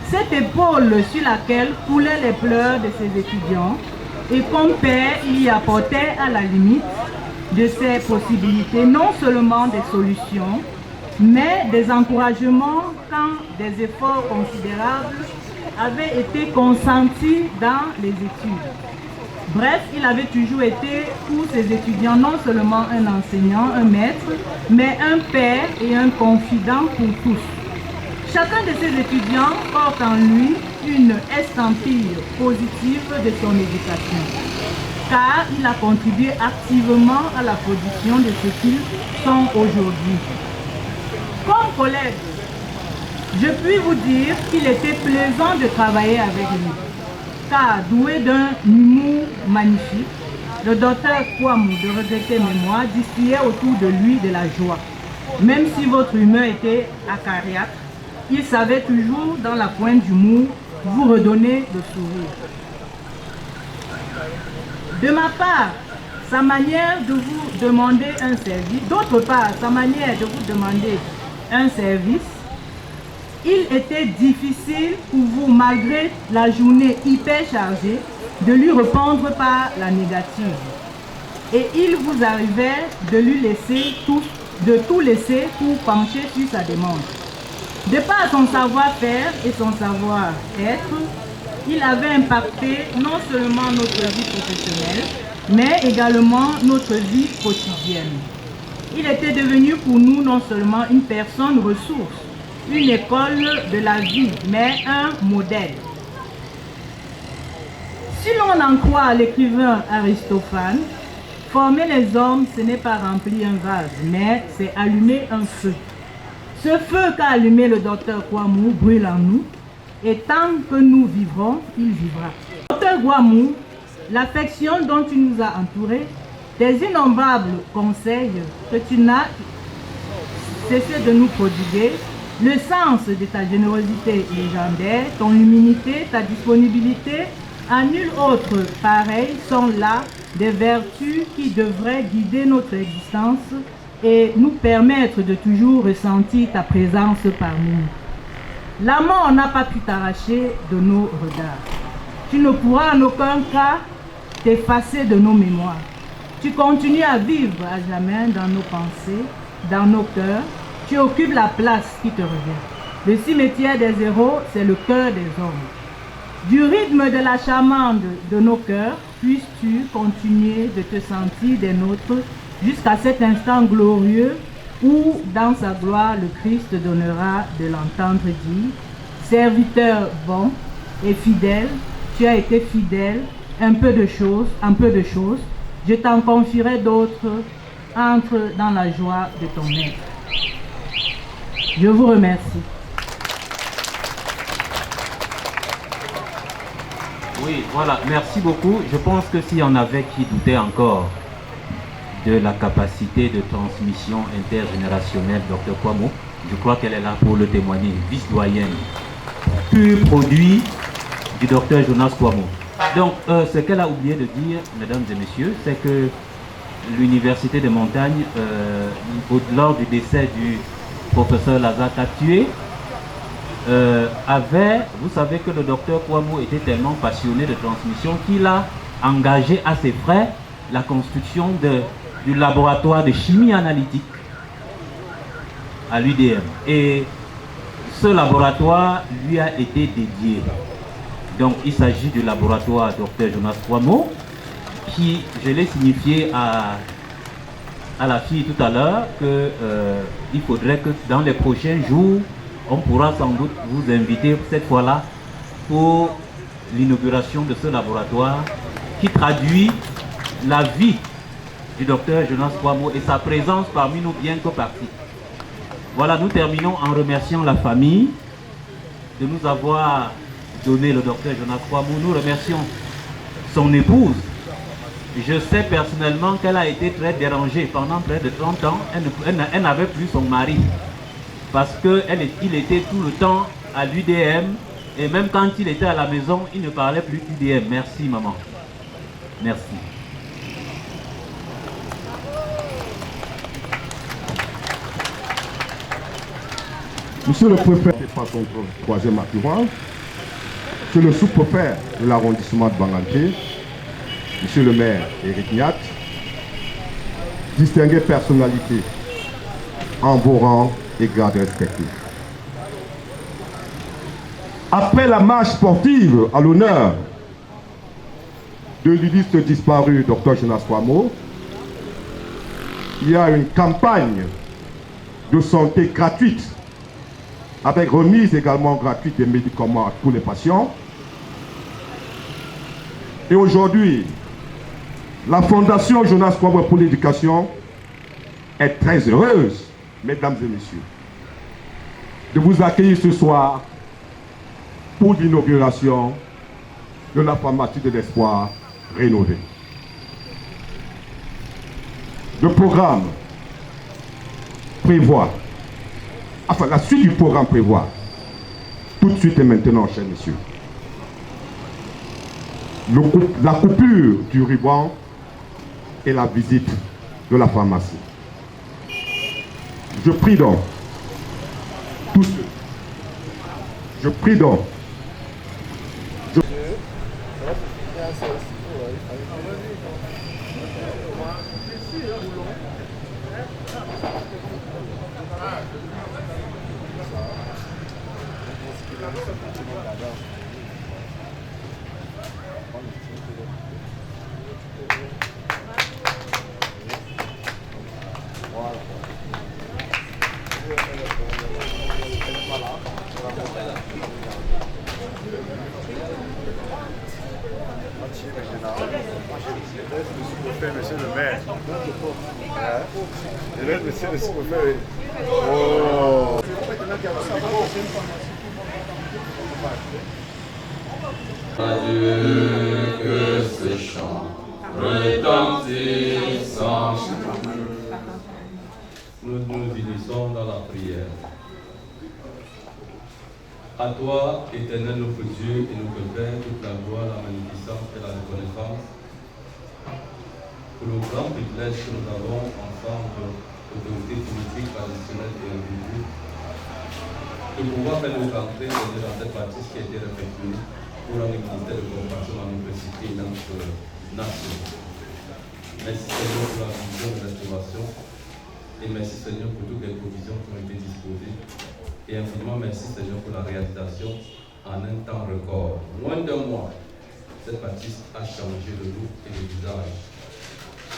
cette épaule sur laquelle coulaient les pleurs de ses étudiants, et comme père, il y apportait à la limite de ses possibilités non seulement des solutions, mais des encouragements quand des efforts considérables avaient été consentis dans les études. Bref, il avait toujours été pour ses étudiants non seulement un enseignant, un maître, mais un père et un confident pour tous. Chacun de ses étudiants porte en lui une estampille positive de son éducation, car il a contribué activement à la production de ce qu'ils sont aujourd'hui. Comme collègue, je puis vous dire qu'il était plaisant de travailler avec lui, car doué d'un humour magnifique, le docteur Kwamo, de regrettée mémoire, distillait autour de lui de la joie. Même si votre humeur était acariâtre, il savait toujours, dans la pointe d'humour, vous redonner le sourire. De ma part, sa manière de vous demander un service, d'autre part, sa manière de vous demander un service, il était difficile pour vous, malgré la journée hyper chargée, de lui répondre par la négative. Et il vous arrivait de lui laisser de tout laisser pour pencher sur sa demande. De par son savoir-faire et son savoir-être, il avait impacté non seulement notre vie professionnelle, mais également notre vie quotidienne. Il était devenu pour nous non seulement une personne ressource, une école de la vie, mais un modèle. Si l'on en croit l'écrivain Aristophane, former les hommes, ce n'est pas remplir un vase, mais c'est allumer un feu. Ce feu qu'a allumé le docteur Kwamo brûle en nous, et tant que nous vivrons, il vivra. Docteur Kwamo, l'affection dont tu nous as entourés, tes innombrables conseils que tu n'as cessé de nous prodiguer, le sens de ta générosité légendaire, ton humilité, ta disponibilité, à nul autre pareil, sont là des vertus qui devraient guider notre existence et nous permettre de toujours ressentir ta présence parmi nous. La mort n'a pas pu t'arracher de nos regards. Tu ne pourras en aucun cas t'effacer de nos mémoires. Tu continues à vivre à jamais dans nos pensées, dans nos cœurs. Tu occupes la place qui te revient. Le cimetière des héros, c'est le cœur des hommes. Du rythme de la charmande de nos cœurs, puisses-tu continuer de te sentir des nôtres jusqu'à cet instant glorieux où, dans sa gloire, le Christ donnera de l'entendre dire « Serviteur bon et fidèle, tu as été fidèle, un peu de choses, je t'en confierai d'autres, entre dans la joie de ton être. » Je vous remercie.
Oui, voilà, merci beaucoup. Je pense que s'il y en avait qui doutaient encore de la capacité de transmission intergénérationnelle, Dr Kwamo, je crois qu'elle est là pour le témoigner, vice-doyenne, pur produit du Dr Jonas Kwamo. Donc, ce qu'elle a oublié de dire, mesdames et messieurs, c'est que l'Université des Montagnes, lors du décès du professeur Lazare Tatué, vous savez que le docteur Kwamo était tellement passionné de transmission qu'il a engagé à ses frais la construction du laboratoire de chimie analytique à l'UDM. Et ce laboratoire lui a été dédié. Donc il s'agit du laboratoire Dr Jonas Kwamo, qui, je l'ai signifié à la fille tout à l'heure, qu'il faudrait que dans les prochains jours, on pourra sans doute vous inviter cette fois-là pour l'inauguration de ce laboratoire qui traduit la vie du docteur Jonas Kwamo et sa présence parmi nous bien que partie. Voilà, nous terminons en remerciant la famille de nous avoir donné le docteur Jonas Kwamo. Nous remercions son épouse. Je sais personnellement qu'elle a été très dérangée pendant près de 30 ans. Elle n'avait plus son mari. Parce qu'il était tout le temps à l'UDM et même quand il était à la maison, il ne parlait plus d'UDM. Merci maman. Merci.
Monsieur le préfet n'est pas son troisième assurance. Monsieur le sous-préfet de l'arrondissement de Banganté, Monsieur le maire Éric Niat, distinguées personnalités en vos rangs et grades respectés. Après la marche sportive à l'honneur de l'illustre disparu Dr Jonas Kwamo, il y a une campagne de santé gratuite avec remise également gratuite des médicaments à tous les patients. Et aujourd'hui, la Fondation Jonas Kwamo pour l'éducation est très heureuse, mesdames et messieurs, de vous accueillir ce soir pour l'inauguration de la pharmacie de l'espoir rénovée. Le programme prévoit, enfin la suite du programme prévoit, tout de suite et maintenant, chers messieurs, la coupure du ruban et la visite de la pharmacie. Je prie donc tous ceux, je prie donc,
Monsieur le maire. Je laisse monsieur le sous-préfet. Oh.
Adieu, que ce chant retentisse. Nous nous unissons dans la prière. À toi, éternel notre Dieu et notre Père, toute la gloire, la magnificence et la reconnaissance pour le grand privilège que nous avons ensemble, autorité politique, traditionnelle et individuelle, de pouvoir faire notre entrée dans cette bâtisse qui a été réfectionnée pour un ministère de compassion dans notre cité et dans notre nation. Merci Seigneur pour la vision de restauration et merci Seigneur pour toutes les provisions qui ont été disposées. Et infiniment merci Seigneur pour la réalisation en un temps record. Moins d'un mois, cette bâtisse a changé de look et de visage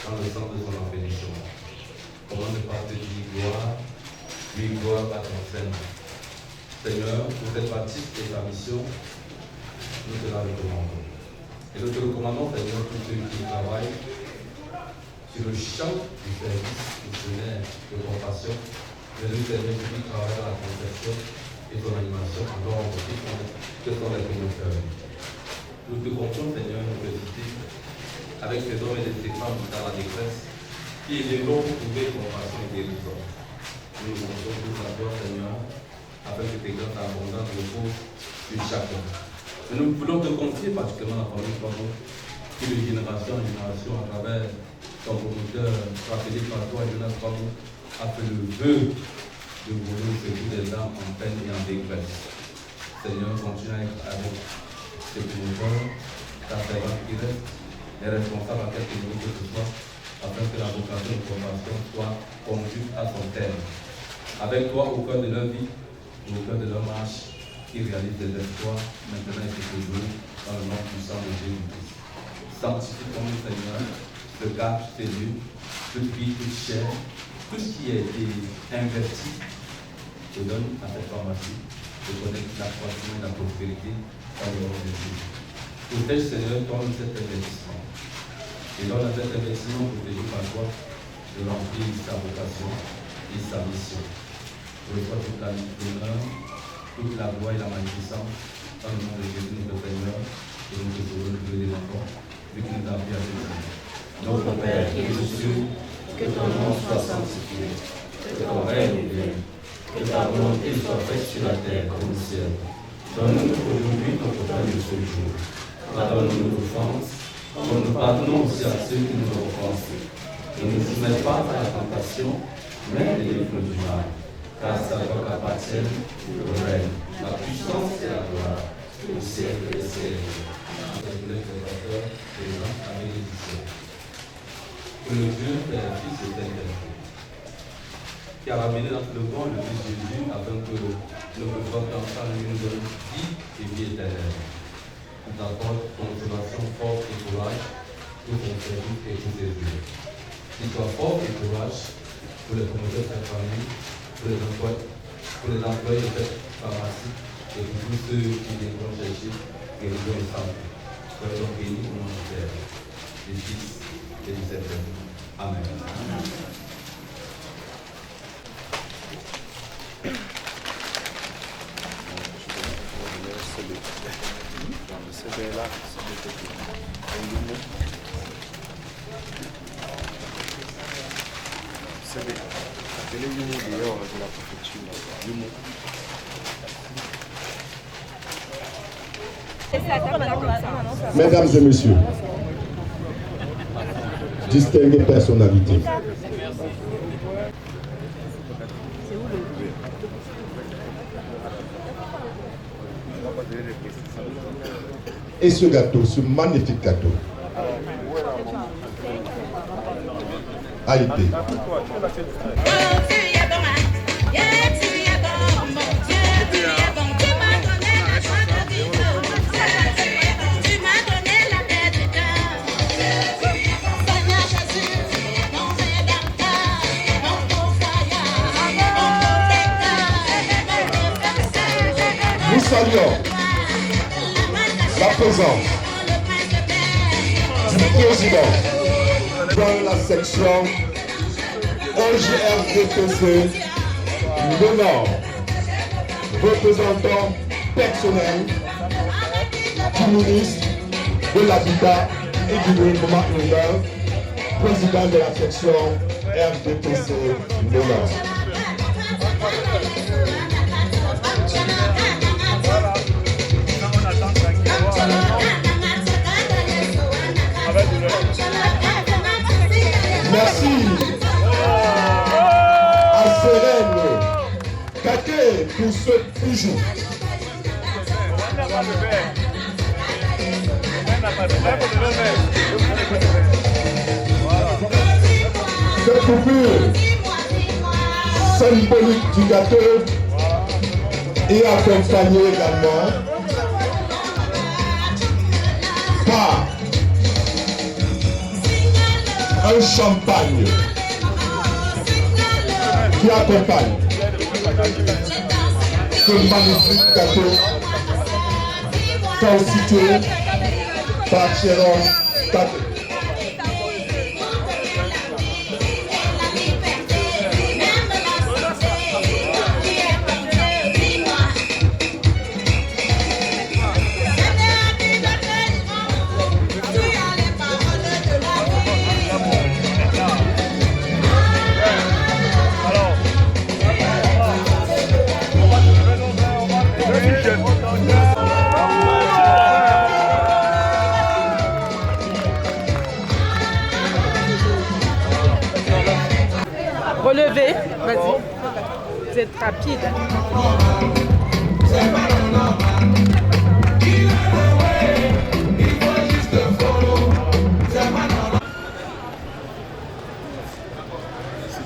dans le sens de son embellissement. Comment ne pas te dire gloire à ton Seigneur. Seigneur, pour cette bâtisse et sa mission, nous te la recommandons. Et nous te recommandons, Seigneur, tous ceux qui travaillent sur le champ du service missionnaire de compassion, Mais nous, Seigneur, qui travaille à la conception et son animation, alors aussi que sont les promoteurs. Nous te confions, Seigneur, nos petites, avec ces hommes et ces femmes dans la détresse, qui aideront pour trouver compassion et guérison. Nous nous confions tout d'abord, Seigneur, avec tes grâces abondantes de repos sur chacun. Mais nous voulons te confier particulièrement la famille Pamo, qui de génération en génération, à travers ton promoteur, rappelé par toi, Jonas Pamo, a fait le vœu de vouloir secours des âmes en peine et en détresse. Seigneur, continue avec ces promoteurs, ta servante qui reste, les responsables à quelque niveau que ce soit, afin que la vocation de formation soit conduite à son terme. Avec toi au cœur de leur vie, au cœur de leur marche, qui réalise des espoirs, maintenant et toujours, dans le nom puissant de Jésus-Christ. Sanctifie ton nom, Seigneur, le garde, tes lieux, toute vie, toute chair, tout ce qui a été investi, te donne à cette pharmacie, de connaître l'accroissement et la prospérité dans le nom de Jésus. Protège, Seigneur, donne cet investissement. Et donne à cet investissement protégé par toi de remplir sa vocation et sa mission. Reçois toute la l'honneur, toute la gloire et la magnificence dans le nom de Jésus, notre Seigneur, et nous te sauvons de tous les enfants, vu qu'il nous a appris à Jésus. Notre Père qui es aux cieux, que ton nom soit sanctifié, que ton règne vienne, que ta volonté soit faite sur la terre comme au ciel. Donne-nous aujourd'hui notre pain de ce jour. Pardonne-nous nos offenses, comme nous pardonnons aussi à ceux qui nous ont offensés. Ne nous soumets pas à la tentation, mais délivre-nous du mal. Car c'est à toi qu'appartiennent le règne, la puissance et la gloire, au siècle des siècles. Que le Dieu, Père, Fils et Saint-Esprit, qui a ramené dans le monde le Fils Jésus, afin que notre force ensemble nous donne vie et vie éternelle. Nous accorde consolation, force et courage pour ton service et pour tes œuvres. Qu'il soit force et courage pour les promoteurs de cette famille, pour les employés de cette pharmacie et pour tous ceux qui viendront chercher guérison et santé. Soyons bénis au nom du Père, du Fils et du Saint-Esprit. Amen.
Mesdames et messieurs, distinguées personnalités, et ce gâteau, ce magnifique gâteau, a été nous saluons la présence du président dans la section OGRDPC le Nord, représentant personnel du ministre de l'Habitat et du Développement urbain, président de la section RDPC le Nord. Merci à Sérène Kake pour ce bijou. Cette coupure symbolique du gâteau est accompagnée également par un champagne qui accompagne ce magnifique gâteau constitué par Sharon Kake.
Relevez, vas-y. Vous êtes rapide.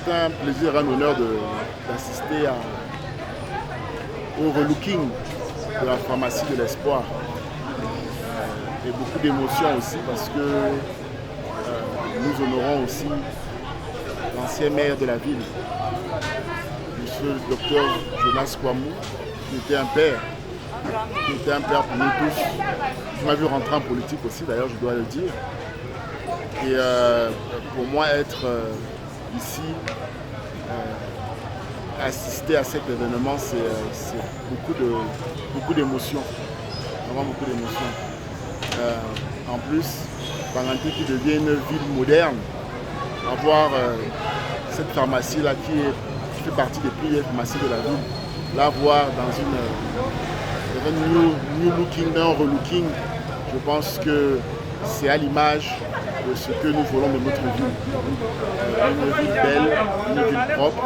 C'est un plaisir, un honneur d'assister au relooking de la pharmacie de l'espoir. Et beaucoup d'émotions aussi parce que nous honorons aussi l'ancien maire de la ville, monsieur le docteur Jonas Kwamou, qui était un père pour nous tous. Je m'avais vu rentrer en politique aussi, d'ailleurs, je dois le dire. Et pour moi, être ici, assister à cet événement, c'est beaucoup d'émotions, vraiment beaucoup d'émotions. En plus, Banganté qui devient une ville moderne, avoir cette pharmacie-là qui fait partie des premières pharmacies de la ville, la voir dans un new looking, un relooking, je pense que c'est à l'image de ce que nous voulons de notre ville. Une ville belle, une ville propre,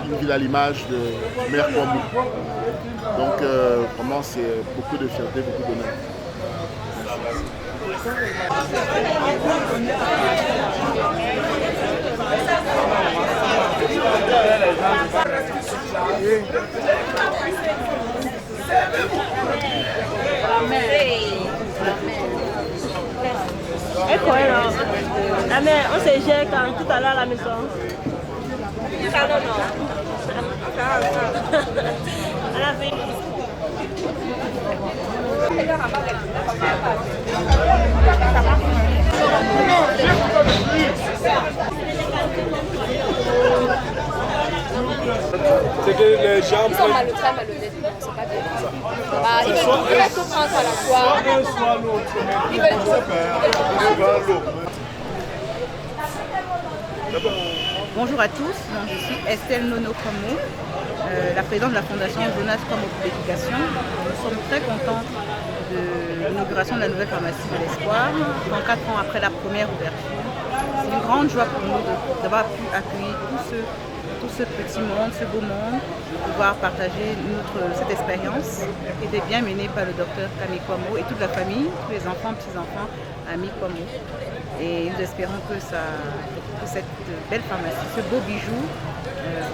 une ville à l'image du maire Kwamou. Donc vraiment c'est beaucoup de fierté, beaucoup d'honneur.
Et quoi alors? La mère, on se gère quand tout à l'heure à la maison. À la fin.
C'est que les gens
ils sont malhonnêtes, c'est pas bien. Ils veulent tout prendre à la fois. Ils veulent tout.
Bonjour à tous, je suis Estelle Nono Kwamou, la présidente de la fondation Jonas Kwamou pour l'éducation. Nous sommes très contents de l'inauguration de la nouvelle pharmacie de l'espoir, 34 ans après la première ouverture. C'est une grande joie pour nous d'avoir pu accueillir tout ce petit monde, ce beau monde, de pouvoir partager cette expérience qui était bien menée par le docteur Kami Kwamou et toute la famille, tous les enfants, petits-enfants, amis Kwamou. Et nous espérons que cette belle pharmacie, ce beau bijou,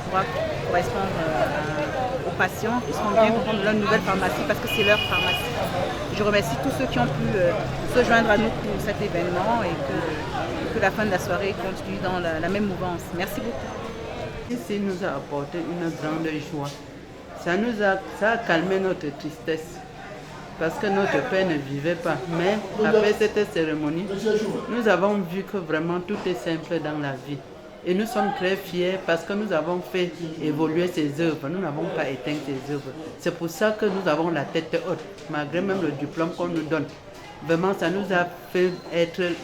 pourra correspondre aux patients qui seront bien contents de leur nouvelle pharmacie parce que c'est leur pharmacie. Je remercie tous ceux qui ont pu se joindre à nous pour cet événement et que la fin de la soirée continue dans la même mouvance. Merci beaucoup.
Ici nous a apporté une grande joie. Ça a calmé notre tristesse parce que notre père ne vivait pas. Mais après cette cérémonie, nous avons vu que vraiment tout est simple dans la vie. Et nous sommes très fiers parce que nous avons fait évoluer ces œuvres. Nous n'avons pas éteint ces œuvres. C'est pour ça que nous avons la tête haute, malgré même le diplôme qu'on nous donne. Vraiment, ça nous a fait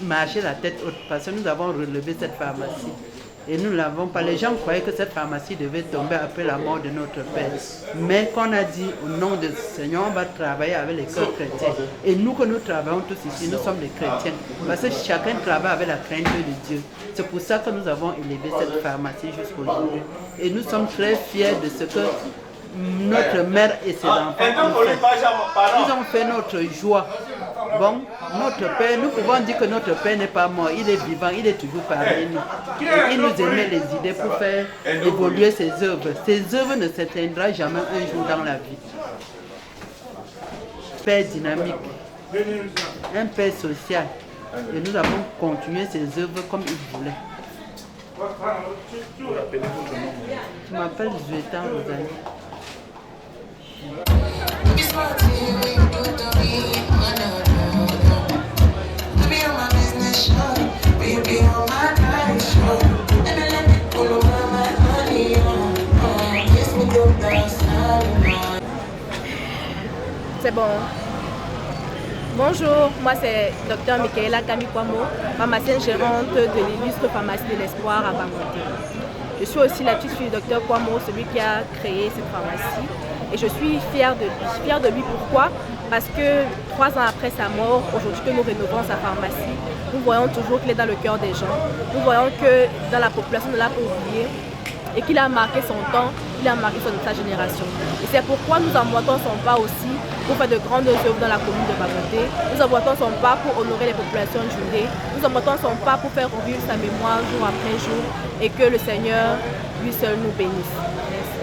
marcher la tête haute parce que nous avons relevé cette pharmacie. Et nous ne l'avons pas. Les gens croyaient que cette pharmacie devait tomber après la mort de notre père. Mais qu'on a dit au nom du Seigneur, on va travailler avec les cœurs chrétiens. Et nous que nous travaillons tous ici, nous sommes des chrétiens. Parce que chacun travaille avec la crainte de Dieu. C'est pour ça que nous avons élevé cette pharmacie jusqu'aujourd'hui. Et nous sommes très fiers de ce que notre mère et ses enfants ont fait. Ils ont fait notre joie. Bon, notre Père, nous pouvons dire que notre Père n'est pas mort, il est vivant, il est toujours parmi nous. Et il nous émet les idées pour faire évoluer ses œuvres. Ses œuvres ne s'éteindront jamais un jour dans la vie. Père dynamique, un Père social. Et nous avons continué ses œuvres comme il voulait. Je m'appelle Zueta Rosalie.
C'est bon. Bonjour, moi c'est Dr Michaela Kami Kwamou, pharmacienne gérante de l'illustre pharmacie de l'espoir à Banganté. Je suis aussi la petite fille du Dr Kwamou, celui qui a créé cette pharmacie. Et je suis fière de lui. Fière de lui pourquoi? Parce que 3 ans après sa mort, aujourd'hui que nous rénovons sa pharmacie, nous voyons toujours qu'il est dans le cœur des gens. Nous voyons que dans la population de la oubliée, et qu'il a marqué son temps, il a marqué sa génération. Et c'est pourquoi nous emboîtons son pas aussi pour faire de grandes œuvres dans la commune de Banganté. Nous emboîtons son pas pour honorer les populations jundées. Nous emboîtons son pas pour faire revivre sa mémoire jour après jour et que le Seigneur, lui seul, nous bénisse. Merci.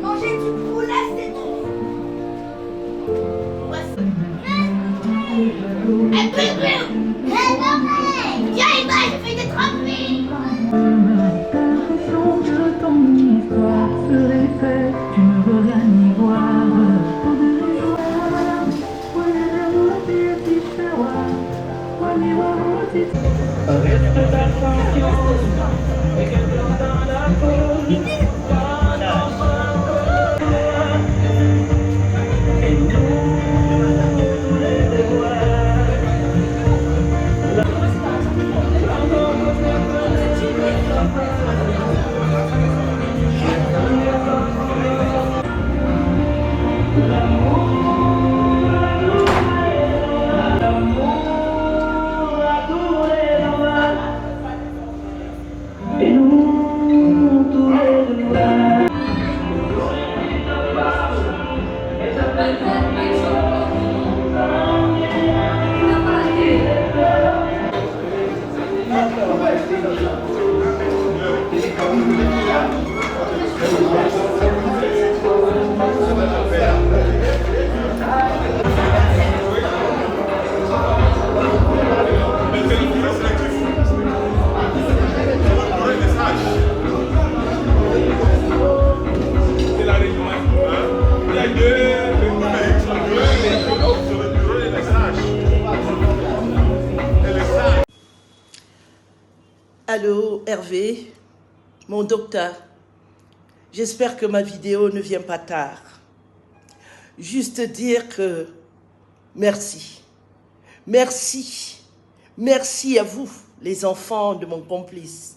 Manger du poulet, c'est tout. Un peu bleu. Viens, il va, je fais des tremplins.
Ta version de ton histoire se répète, tu ne veux rien y voir. Pour de l'histoire, reste ta confiance, et quelqu'un dans la folie, et nous les devoirs.
Allô Hervé, mon docteur, j'espère que ma vidéo ne vient pas tard. Juste dire que merci, merci, merci à vous, les enfants de mon complice,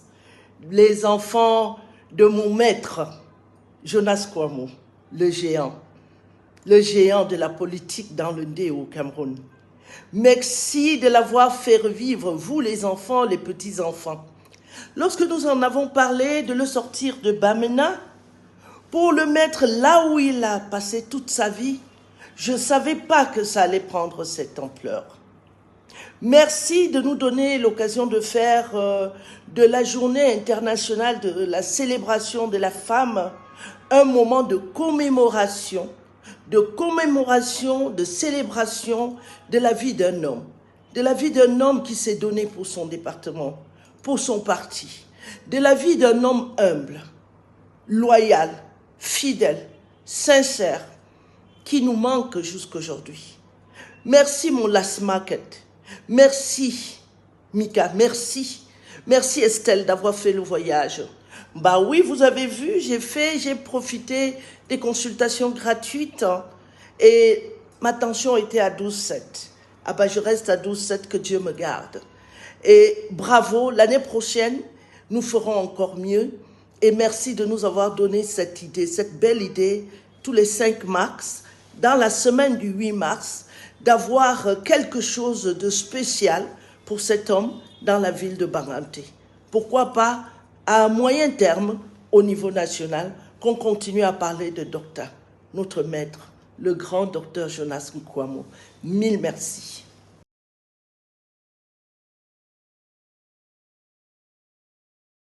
les enfants de mon maître, Jonas Kwamo, le géant de la politique dans le Ndé au Cameroun. Merci de l'avoir fait revivre, vous les enfants, les petits-enfants. Lorsque nous en avons parlé de le sortir de Bamena, pour le mettre là où il a passé toute sa vie, je ne savais pas que ça allait prendre cette ampleur. Merci de nous donner l'occasion de faire de la journée internationale de la célébration de la femme un moment de commémoration, de célébration de la vie d'un homme qui s'est donné pour son département, pour son parti, de la vie d'un homme humble, loyal, fidèle, sincère, qui nous manque jusqu'aujourd'hui. Merci mon last market, merci Mika, merci Estelle d'avoir fait le voyage. Bah oui, vous avez vu, j'ai profité des consultations gratuites et ma tension était à 12,7. Ah bah je reste à 12,7, que Dieu me garde. Et bravo, l'année prochaine, nous ferons encore mieux. Et merci de nous avoir donné cette idée, cette belle idée, tous les 5 mars, dans la semaine du 8 mars, d'avoir quelque chose de spécial pour cet homme dans la ville de Banganté. Pourquoi pas, à moyen terme, au niveau national, qu'on continue à parler de docteur, notre maître, le grand docteur Jonas Kwamo. Mille merci.